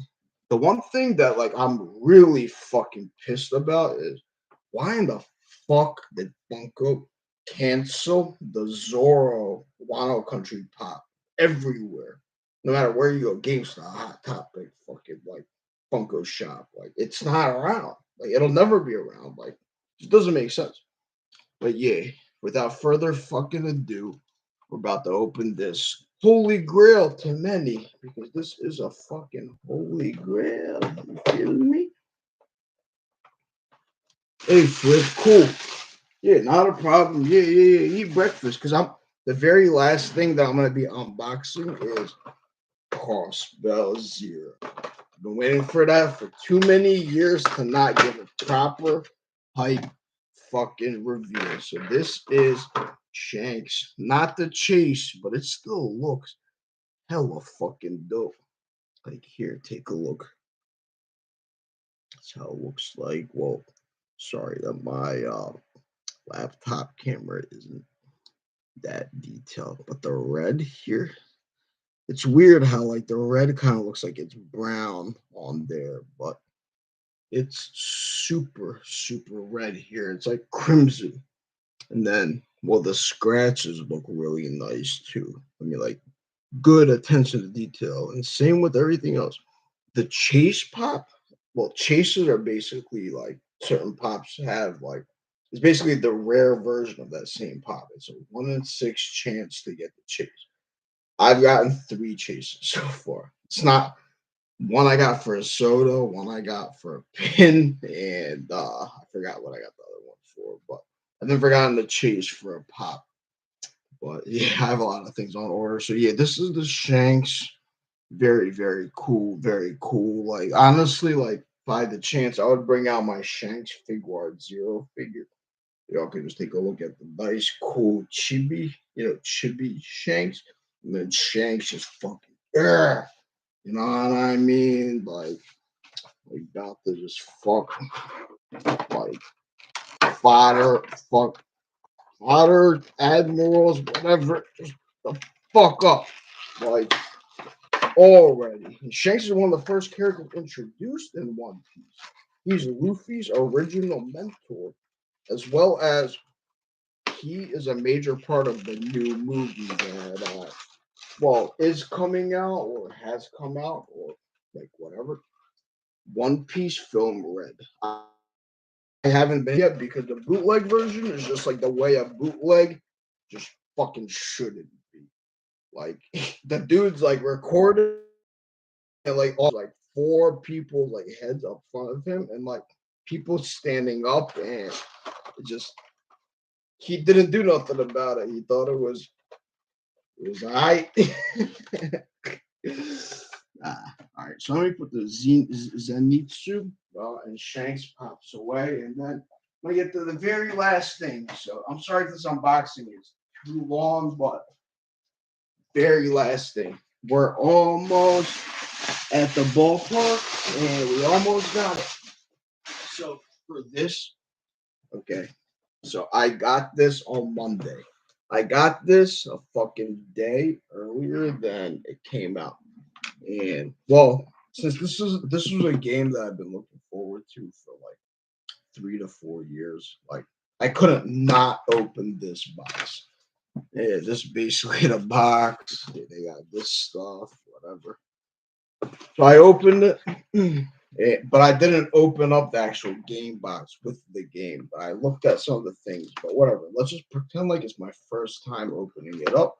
the one thing that like I'm really fucking pissed about is why in the fuck did Funko cancel the Zorro Wano Country Pop everywhere? No matter where you go, GameStop, Hot Topic, fucking like Funko Shop, like it's not around. Like it'll never be around. Like it doesn't make sense. But yeah, without further fucking ado, we're about to open this holy grail to many because this is a fucking holy grail. You feel me? Hey, Flip, cool. Yeah, not a problem. Yeah. Eat breakfast because I'm the very last thing that I'm gonna be unboxing is Crossbell Zero. I've been waiting for that for too many years to not give a proper hype fucking review. So this is Shanks, not the chase, but it still looks hella fucking dope. Like here, take a look. That's how it looks like. Well, sorry that my laptop camera isn't that detailed, but the red here, it's weird how like the red kind of looks like it's brown on there, but it's super red here. It's like crimson. And then, well, the scratches look really nice too. I mean, like good attention to detail. And same with everything else. The chase pop, well, chases are basically like certain pops have like it's basically the rare version of that same pop. It's a 1 in 6 chance to get the chase. I've gotten 3 chases so far. It's not one I got for a soda, one I got for a pin, and I forgot what I got the other one for, but I've never gotten the chase for a pop. But yeah, I have a lot of things on order. So yeah, this is the Shanks. Very cool. Very cool. Like honestly, like if I had the chance, I would bring out my Shanks Figuard Zero figure. Y'all can just take a look at the nice, cool chibi, chibi Shanks. And then Shanks just fucking, you know what I mean? Like about to just fuck, like fuck, fodder, admirals, whatever, just the fuck up. Like, already. And Shanks is one of the first characters introduced in One Piece. He's Luffy's original mentor, as well as he is a major part of the new movie that, is coming out or has come out or like whatever. One Piece Film Red. I haven't been yet because the bootleg version is just like the way a bootleg just fucking shouldn't be. Like the dude's like recorded and like all like 4 people like heads up front of him and like people standing up and it just he didn't do nothing about it. He thought it was all right. All right, so let me put the zenitsu and Shanks pops away, and then I'm gonna get to the very last thing. So I'm sorry if this unboxing is too long, but very last thing. We're almost at the ballpark, and we almost got it. So for this, okay. So I got this on Monday. I got this a fucking day earlier than it came out. And well, since this was a game that I've been looking forward to for like 3 to 4 years, like I couldn't not open this box. Yeah, this is basically the box. Yeah, they got this stuff, whatever. So I opened it, but I didn't open up the actual game box with the game. But I looked at some of the things. But whatever. Let's just pretend like it's my first time opening it up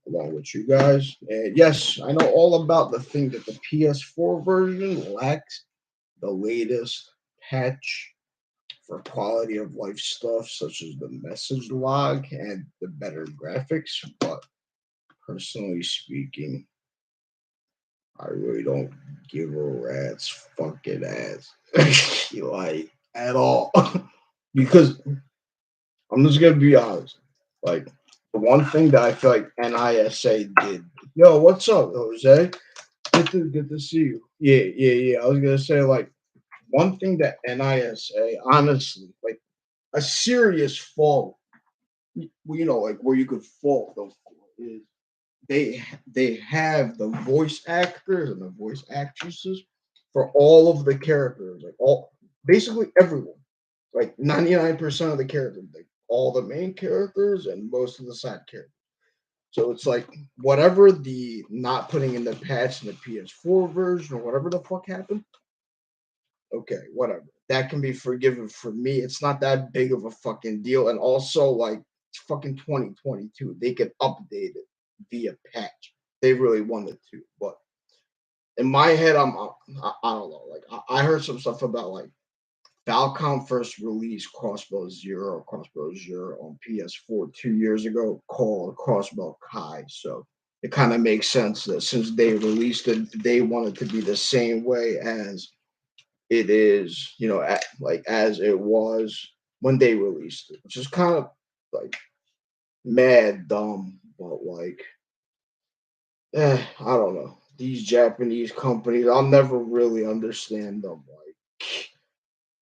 along with you guys. And yes, I know all about the thing that the PS4 version lacks the latest patch for quality of life stuff such as the message log and the better graphics, but personally speaking, I really don't give a rat's fucking ass like at all. Because I'm just gonna be honest. Like the one thing that I feel like NISA did. Yo, what's up, Jose? Good to see you. Yeah. I was gonna say like one thing that NISA, honestly, like a serious fault, like where you could fault them for is they have the voice actors and the voice actresses for all of the characters, like all basically everyone, like 99% of the characters, like all the main characters and most of the side characters. So it's like whatever the not putting in the patch in the PS4 version or whatever the fuck happened. Okay, whatever. That can be forgiven for me. It's not that big of a fucking deal. And also, like, it's fucking 2022. They could update it via patch. They really wanted to. But in my head, I don't know. Like, I heard some stuff about, like, Falcom first released Crossbell Zero on PS4 2 years ago, called Crossbell Kai. So it kind of makes sense that since they released it, they wanted to be the same way as it is, like as it was when they released it, which is kind of like mad dumb, but like, I don't know. These Japanese companies, I'll never really understand them.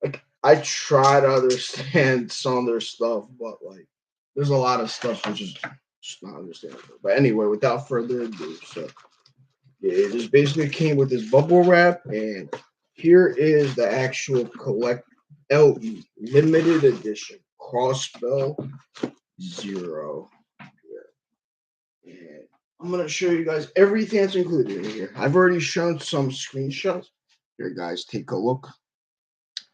Like I try to understand some of their stuff, but like, there's a lot of stuff which is just not understandable. But anyway, without further ado, so yeah, it just basically came with this bubble wrap, and here is the actual collect LE limited edition Crossbell Zero. Here. And I'm gonna show you guys everything that's included in here. I've already shown some screenshots. Here, guys, take a look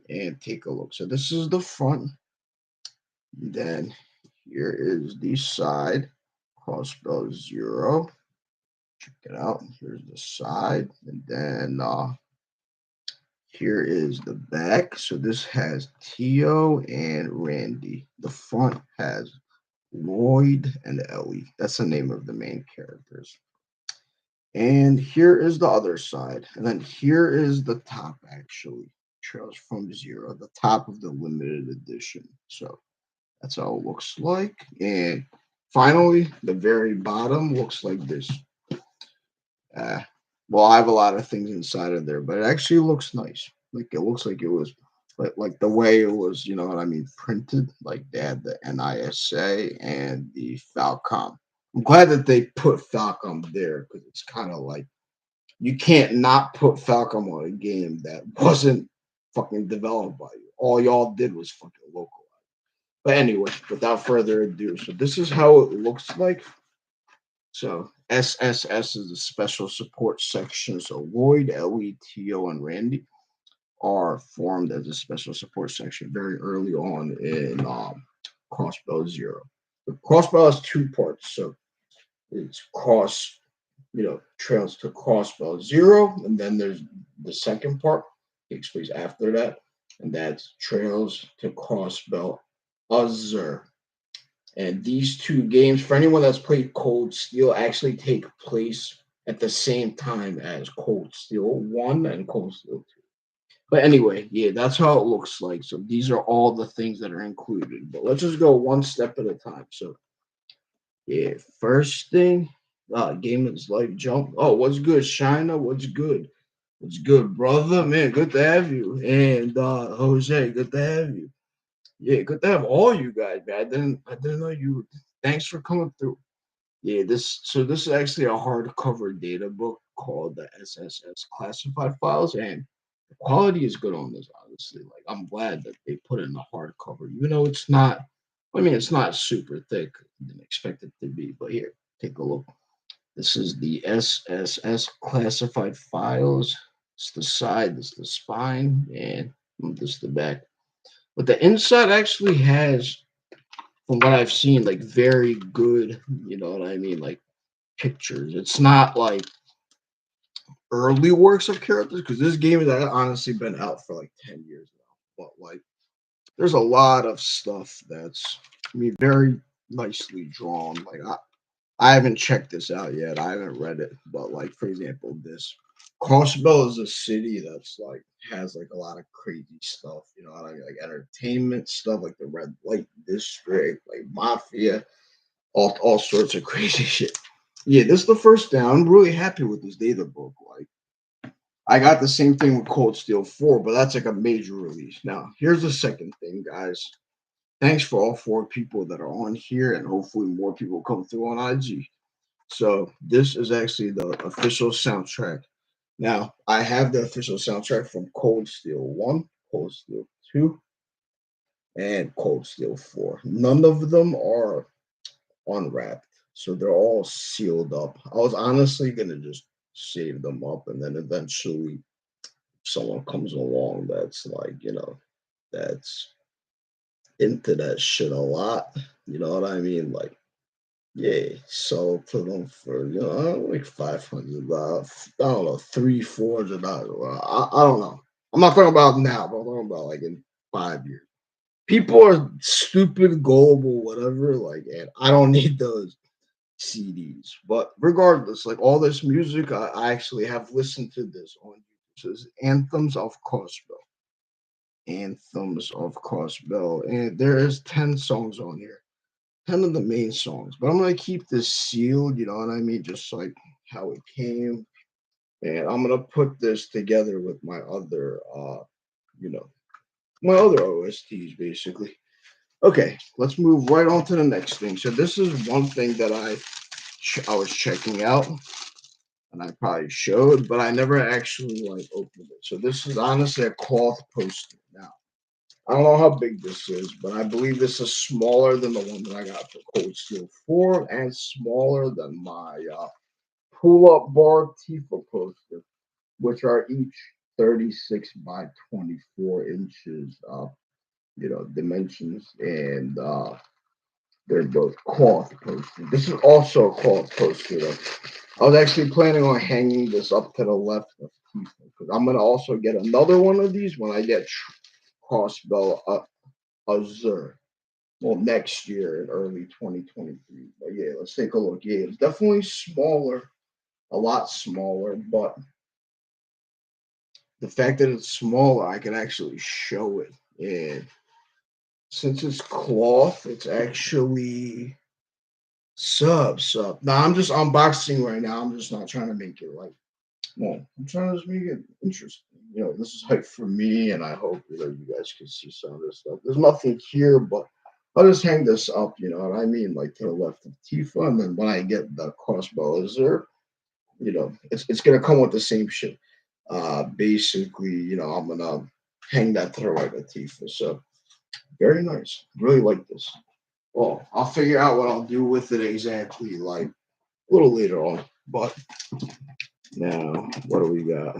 and take a look. So this is the front. Then here is the side Crossbell Zero. Check it out. Here's the side, and then here is the back. So this has Tio and Randy. The front has Lloyd and Ellie. That's the name of the main characters. And here is the other side. And then here is the top, actually. Trails from Zero, the top of the limited edition. So that's how it looks like. And finally, the very bottom looks like this. Uh, well, I have a lot of things inside of there, but it actually looks nice. Like it looks like it was like the way it was, you know what I mean, printed. Like they had the NISA and the Falcom. I'm glad that they put Falcom there because it's kind of like you can't not put Falcom on a game that wasn't fucking developed by you. All y'all did was fucking localize. But anyway, without further ado, so this is how it looks like. So SSS is the special support section. So Lloyd, Ellie, Tio, and Randy are formed as a special support section very early on in Crossbell Zero. The Crossbell has two parts. So it's trails to Crossbell Zero, and then there's the second part takes place after that, and that's trails to Crossbell Other. And these two games, for anyone that's played Cold Steel, actually take place at the same time as Cold Steel 1 and Cold Steel 2. But anyway, yeah, that's how it looks like. So these are all the things that are included. But let's just go one step at a time. So yeah, first thing, Game of His Life Jump. Oh, what's good, Shina? What's good? What's good, brother? Man, good to have you. And Jose, good to have you. Yeah, good to have all you guys, man. I didn't know you. Thanks for coming through. Yeah, this is actually a hardcover data book called the SSS classified files, and the quality is good on this. Honestly, like I'm glad that they put in the hardcover, even though it's not. I mean, it's not super thick. I didn't expect it to be, but here, take a look. This is the SSS classified files. It's the side. This is the spine, and this is the back. But the inside actually has, from what I've seen, like very good, you know what I mean, like pictures. It's not like early works of characters because this game has honestly been out for like 10 years now. But like there's a lot of stuff that's, I mean, very nicely drawn. Like I haven't checked this out yet. I haven't read it, but like for example, this Crossbell is a city that's like has like a lot of crazy stuff. You know, like entertainment stuff, like the red light district, like mafia, all sorts of crazy shit. Yeah, this is the first thing. I'm really happy with this data book. Like I got the same thing with Cold Steel 4, but that's like a major release. Now, here's the second thing, guys. Thanks for all four people that are on here, and hopefully more people come through on IG. So this is actually the official soundtrack. Now, I have the official soundtrack from Cold Steel 1, Cold Steel 2, and Cold Steel 4. None of them are unwrapped. So they're all sealed up. I was honestly gonna just save them up and then eventually someone comes along that's like, that's into that shit a lot. You know what I mean? Like, yeah, so put them for like 500. I don't know, $300-400. Well, I don't know. I'm not talking about now, but I'm talking about like in 5 years. People are stupid, gullible, whatever. Like, and I don't need those CDs. But regardless, like all this music, I actually have listened to this on YouTube. It says Anthems of Crossbell. Anthems of Crossbell. And there is 10 songs on here. 10 of the main songs. But I'm gonna keep this sealed, you know what I mean? Just like how it came. And I'm gonna put this together with my other you know, my other OSTs basically. Okay, let's move right on to the next thing. So this is one thing that I was checking out, and I probably showed, but I never actually like opened it. So this is honestly a cloth poster. Now I don't know how big this is, but I believe this is smaller than the one that I got for Cold Steel 4 and smaller than my pull-up bar Tifa poster, which are each 36 by 24 inches, dimensions, and they're both cloth posters. This is also a cloth poster, though. I was actually planning on hanging this up to the left of Tifa because I'm gonna also get another one of these when I get Crossbell Azure. Well, next year in early 2023. But yeah, let's take a look. Yeah, it's definitely smaller, a lot smaller, but the fact that it's smaller, I can actually show it. And since it's cloth, it's actually sub. Now I'm just unboxing right now. I'm just not trying to make it like, well, I'm trying to just make it interesting. You know, this is hype for me, and I hope you guys can see some of this stuff. There's nothing here, but I'll just hang this up. You know what I mean, like to the left of Tifa, and then when I get the crossbow laser, it's gonna come with the same shit. Basically, I'm gonna hang that to the right of Tifa. So very nice. Really like this. Well, I'll figure out what I'll do with it exactly, like a little later on. But now, what do we got?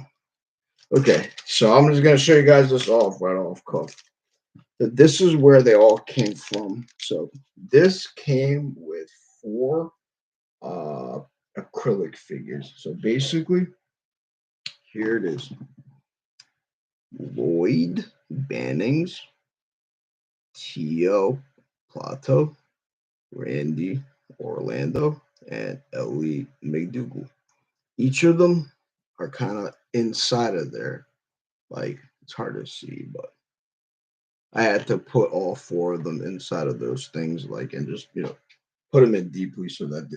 Okay, so I'm just gonna show you guys this off right off cuff. This is where they all came from. So this came with four acrylic figures. So basically, here it is: Lloyd Bannings, Tio Plato, Randy Orlando, and Ellie McDougal. Each of them are kind of inside of there. Like it's hard to see, but I had to put all four of them inside of those things, like, and just put them in deeply so that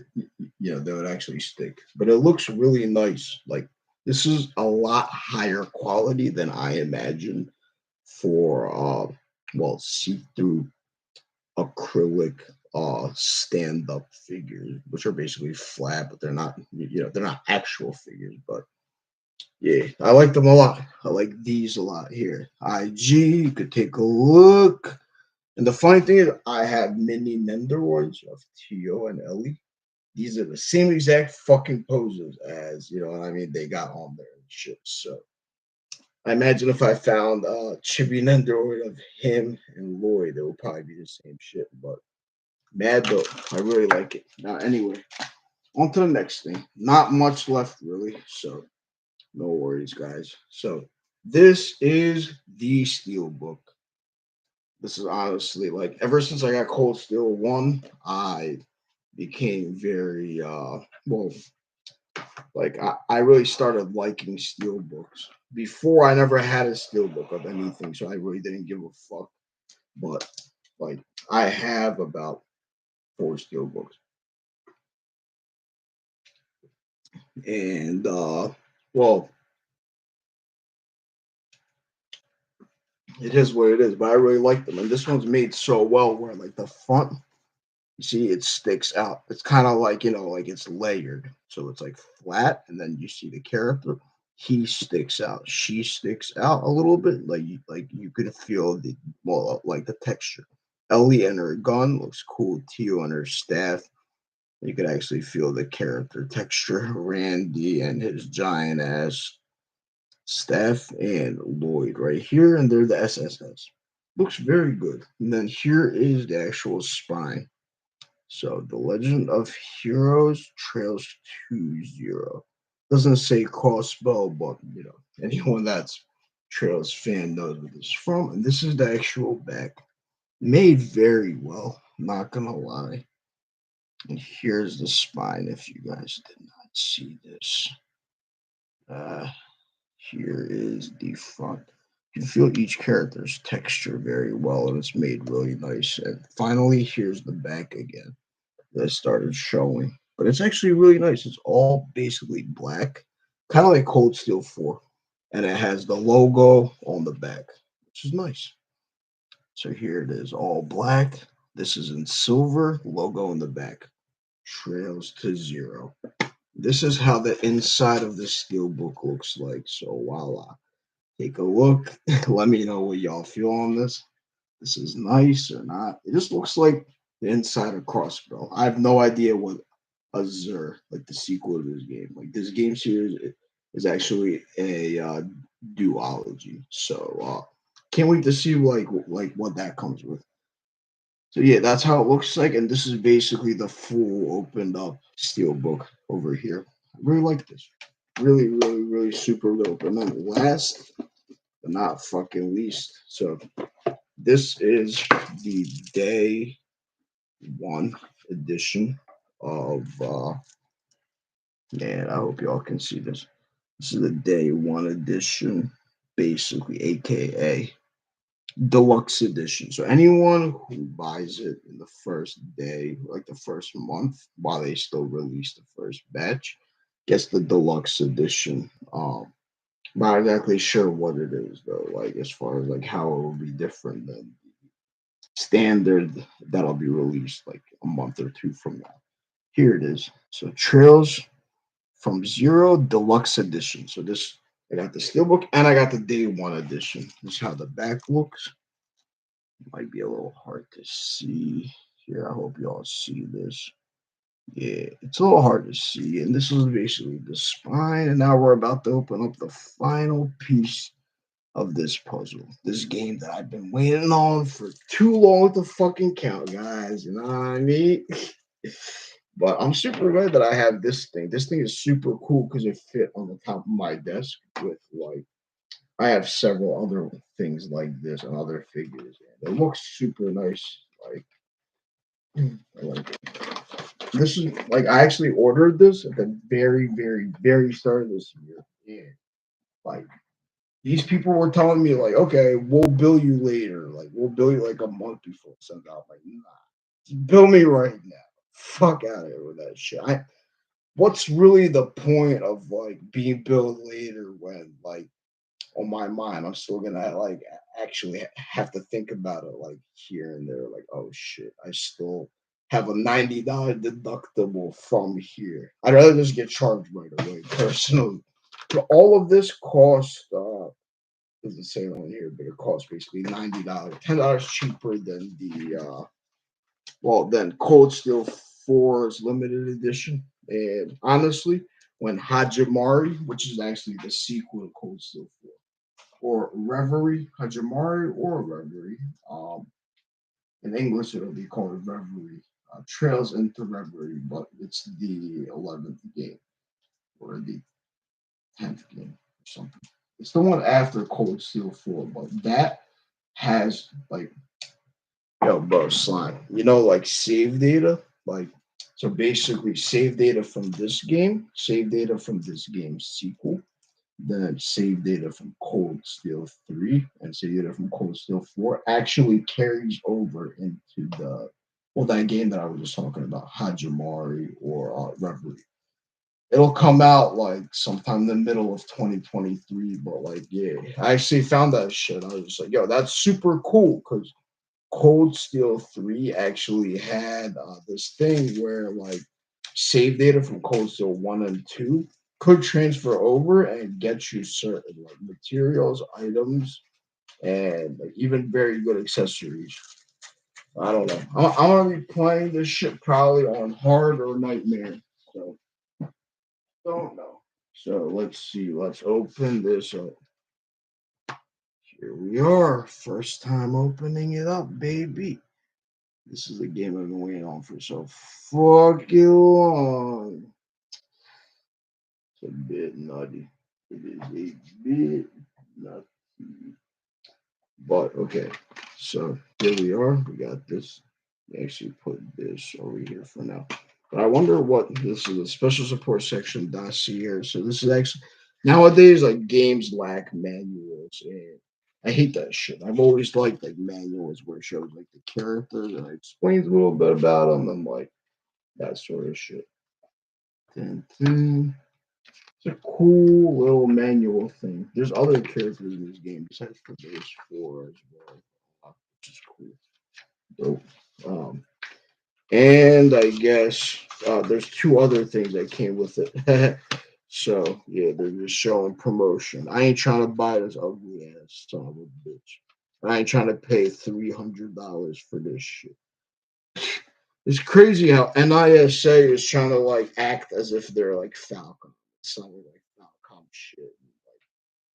they would actually stick. But it looks really nice. Like this is a lot higher quality than I imagined for see-through acrylic stand-up figures, which are basically flat, but they're not actual figures. But yeah, I like them a lot. I like these a lot here. IG, you could take a look. And the funny thing is, I have mini Nendoroids of Tio and Ellie. These are the same exact fucking poses as, what I mean, they got on there and shit. So I imagine if I found a chibi Nendoroid of him and Lloyd, it would probably be the same shit. But mad dope. I really like it. Now, anyway, on to the next thing. Not much left, really. So no worries, guys. So this is the Steelbook. This is honestly like ever since I got Cold Steel 1, I became very well like I really started liking steel books. Before I never had a steel book of anything, so I really didn't give a fuck. But like I have about four steel books. And well, it is what it is, but I really like them. And this one's made so well where like the front, you see it sticks out. It's kind of like, like it's layered. So it's like flat, and then you see the character. He sticks out. She sticks out a little bit. Like you could feel the like the texture. Ellie and her gun looks cool. Tio and her staff. You could actually feel the character texture. Randy and his giant ass staff, and Lloyd right here, and they're the SSS. Looks very good. And then here is the actual spine. So the Legend of Heroes Trails 2-0. Doesn't say Crossbell, but anyone that's Trails fan knows what this is from. And this is the actual back. Made very well, not gonna lie. And here's the spine if you guys did not see this. Uh Here is the front. You can feel each character's texture very well, and it's made really nice. And finally, here's the back again that started showing. But it's actually really nice. It's all basically black, kind of like Cold Steel 4. And it has the logo on the back, which is nice. So here it is, all black. This is in silver, logo in the back. Trails to 0. This is how the inside of the Steelbook looks like. So voila. Take a look. Let me know what y'all feel on this. This is nice or not. It just looks like the inside of Crossbell. I have no idea what Azure, like the sequel to this game. Like this game series is actually a duology. So can't wait to see like what that comes with. So yeah, that's how it looks like, and this is basically the full opened up Steelbook over here. I really like this. Really, really, really super dope. And then last but not fucking least. So this is the day one edition of man, I hope y'all can see this. This is the day one edition, basically, aka deluxe edition. So anyone who buys it in the first day, like the first month, while they still release the first batch, gets the deluxe edition. Not exactly sure what it is though, like as far as like how it will be different than standard that'll be released like a month or two from now. Here it is. So Trails from Zero Deluxe Edition. So this I got the steelbook and I got the day one edition. This is how the back looks. Might be a little hard to see here. I hope y'all see this. Yeah, it's a little hard to see. And this is basically the spine. And now we're about to open up the final piece of this puzzle. This game that I've been waiting on for too long to fucking count, guys. You know what I mean? But I'm super glad that I have this thing. This thing is super cool because it fit on the top of my desk with like I have several other things like this and other figures. And it looks super nice. Like, I like it. This is like I actually ordered this at the very, very, very start of this year. Yeah. Like these people were telling me like, okay, we'll bill you later. Like we'll bill you like a month before it sends out. I'm like, nah, bill me right now. Fuck out of here with that shit. What's really the point of like being billed later when like on my mind I'm still gonna like actually have to think about it like here and there. Like, oh shit, I still have a $90 deductible from here. I'd rather just get charged right away personally. But all of this cost doesn't say on here, but it costs basically $90, $10 cheaper than than Cold Steel 4's limited edition. And honestly, when Hajimari, which is actually the sequel to Cold Steel 4, or Reverie, Hajimari or Reverie, in English it'll be called Reverie, Trails into Reverie, but it's the 11th game or the 10th game or something. It's the one after Cold Steel 4, but that has like bro, slime. You know, like save data, like so basically save data from this game, save data from this game's sequel, then save data from Cold Steel 3 and save data from Cold Steel 4 actually carries over into the that game that I was just talking about, Hajimari or Reverie. It'll come out like sometime in the middle of 2023, but like, yeah, I actually found that shit. I was just like, yo, that's super cool because Cold Steel 3 actually had this thing where like save data from Cold Steel 1 and 2 could transfer over and get you certain like materials, items, and like, even very good accessories. I don't know. I'm gonna be playing this shit probably on hard or nightmare. So don't know. So let's see. Let's open this up. Here we are. First time opening it up, baby. This is a game I've been waiting on for so fucking long. It's a bit nutty. It is a bit nutty. But okay. So here we are. We got this. We actually put this over here for now. But I wonder what this is a special support section dossier. So this is actually nowadays like games lack manuals and I hate that shit. I've always liked like manuals where it shows like the characters and it explains a little bit about them and like that sort of shit. Dun, dun. It's a cool little manual thing. There's other characters in this game besides for those four as well, which is cool. Dope. And I guess there's two other things that came with it. So yeah, they're just showing promotion. I ain't trying to buy this ugly ass son of a bitch. I ain't trying to pay $300 for this shit. It's crazy how NISA is trying to like act as if they're like Falcom. It's not like Falcom shit. Like,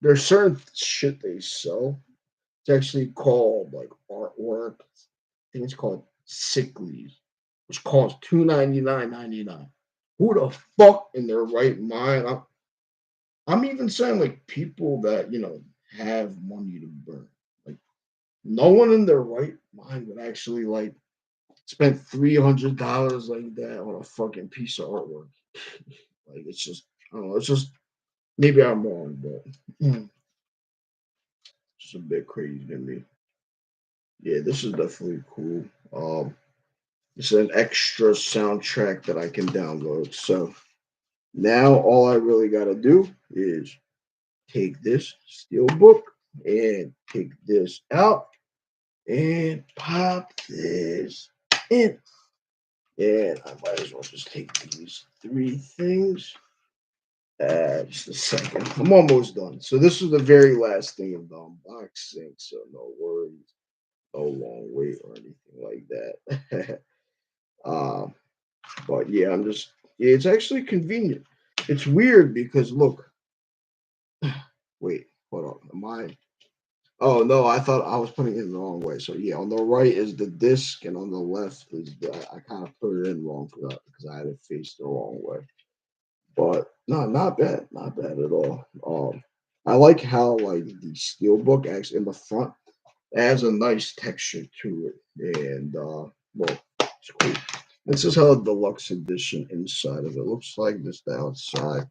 there's certain shit they sell. It's actually called like artwork. I think it's called sick leave, which costs $299.99. Who the fuck in their right mind? I'm even saying like people that have money to burn. Like no one in their right mind would actually like spend $300 like that on a fucking piece of artwork. Like it's just I don't know. It's just maybe I'm wrong, but it's just a bit crazy to me. Yeah, this is definitely cool. It's an extra soundtrack that I can download. So now all I really gotta do is take this Steelbook and take this out and pop this in. And I might as well just take these three things. Just a second. I'm almost done. So this is the very last thing of the unboxing. So no worries, no long wait or anything like that. um, but yeah, yeah, it's actually convenient. It's weird because look, wait, hold on. Am I? Oh no, I thought I was putting it in the wrong way. So yeah, on the right is the disc, and on the left is the. I kind of put it in wrong because I had it faced the wrong way. But no, not bad, not bad at all. I like how like the steelbook actually in the front adds a nice texture to it, and well, it's cool. This is how the deluxe edition inside of it looks like. This the outside.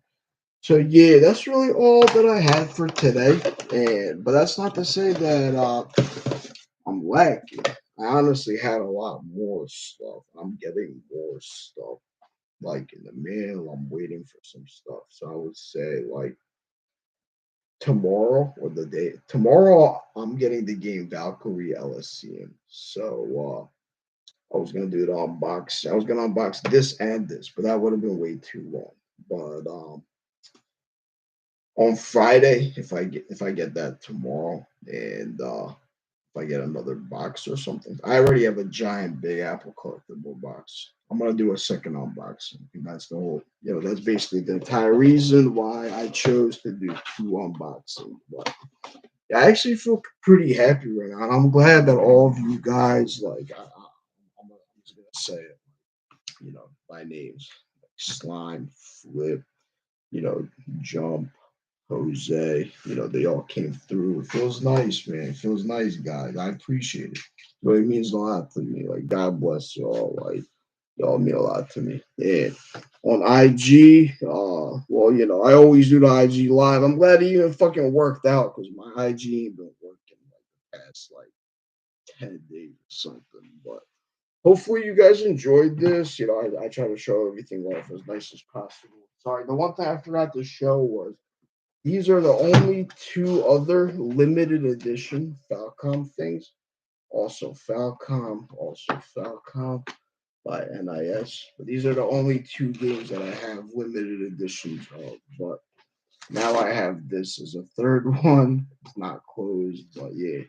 So yeah, that's really all that I had for today. And but that's not to say that I'm lacking. I honestly had a lot more stuff. I'm getting more stuff like in the mail. I'm waiting for some stuff. So I would say like tomorrow or the day tomorrow I'm getting the game Valkyrie LSCM. So I was gonna do the unbox. I was gonna unbox this and this, but that would have been way too long. But on Friday, if I get that tomorrow, and if I get another box or something, I already have a giant Big Apple collectible box. I'm gonna do a second unboxing. And that's the whole, that's basically the entire reason why I chose to do two unboxings. But yeah, I actually feel pretty happy right now, and I'm glad that all of you guys like. I'm just gonna say it, by names, like Slime, Flip, Jump. Jose, they all came through. It feels nice, man. It feels nice, guys. I appreciate it. really means a lot to me. Like, God bless y'all. Like, y'all mean a lot to me. Yeah. On IG, well, I always do the IG live. I'm glad it even fucking worked out because my IG ain't been working like the past like 10 days or something. But hopefully you guys enjoyed this. I try to show everything off as nice as possible. Sorry, the one thing I forgot to show was these are the only two other limited edition Falcom things. Also Falcom by NIS. But these are the only two games that I have limited editions of. But now I have this as a third one. It's not closed, but yeah.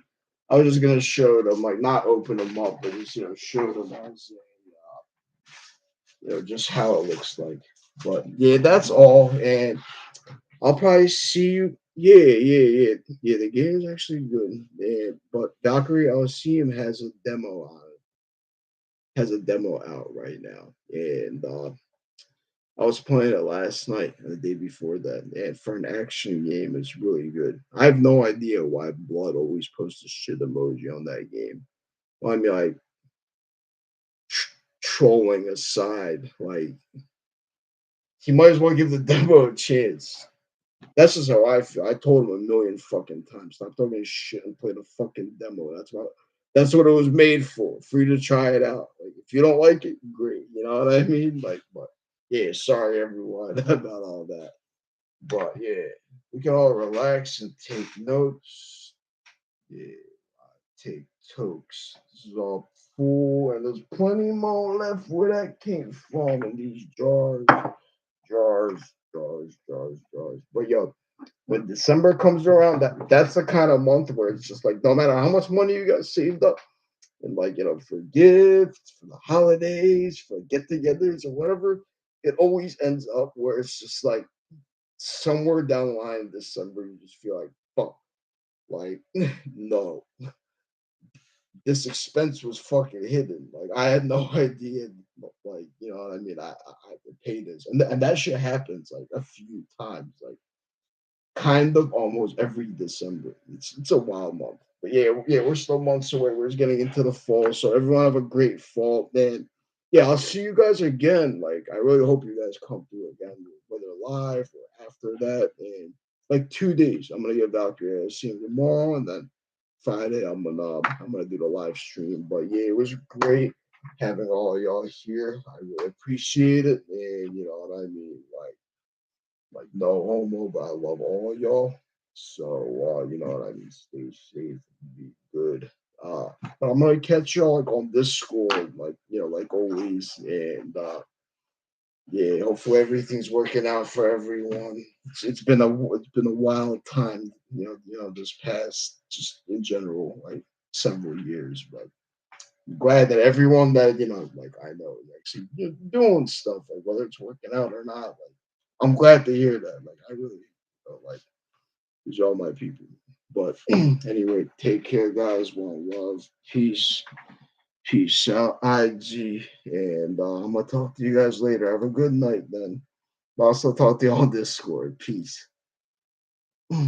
I was just gonna show them, like not open them up, but just show them as just how it looks like. But yeah, that's all. And I'll probably see you. Yeah. The game is actually good. Yeah, but Valkyrie Lyceum has a demo on it. Has a demo out right now, and I was playing it last night and the day before that. And for an action game, it's really good. I have no idea why Blood always posts a shit emoji on that game. Well, I mean, like trolling aside, like he might as well give the demo a chance. That's just how I feel. I told him a million fucking times, stop talking shit and play the fucking demo. That's what it was made for you to try it out. Like if you don't like it, great. You know what I mean? Like, but yeah, sorry everyone about all that. But yeah, we can all relax and take notes. Yeah, take tokes. This is all full, and there's plenty more left where that came from in these jars, jars. But yo, when December comes around, that's the kind of month where it's just like no matter how much money you got saved up, and like for gifts, for the holidays, for get-togethers or whatever, it always ends up where it's just like somewhere down the line in December, you just feel like fuck, like no, this expense was fucking hidden. Like I had no idea, like you know what I mean. I could pay this, and that shit happens like a few times, like kind of almost every December. It's a wild month. But yeah, we're still months away. We're just getting into the fall. So everyone have a great fall. Man, yeah, I'll see you guys again. Like I really hope you guys come through again, whether live or after that. And like 2 days. I'm gonna get Valkyrie. I'll see you tomorrow and then Friday I'm gonna do the live stream. But yeah, it was great having all y'all here. I really appreciate it. And you know what I mean? Like no homo, but I love all y'all. So you know what I mean. Stay safe, be good. But I'm gonna catch y'all like on Discord, like like always, and yeah, hopefully everything's working out for everyone. It's been a wild time, this past just in general, like several years, but I'm glad that everyone that like I know is actually doing stuff, like whether it's working out or not. Like I'm glad to hear that. Like I really like these are all my people. But anyway, take care, guys. One love, peace out, IG, and I'm gonna talk to you guys later. Have a good night, then. I'll also talk to you on Discord. Peace.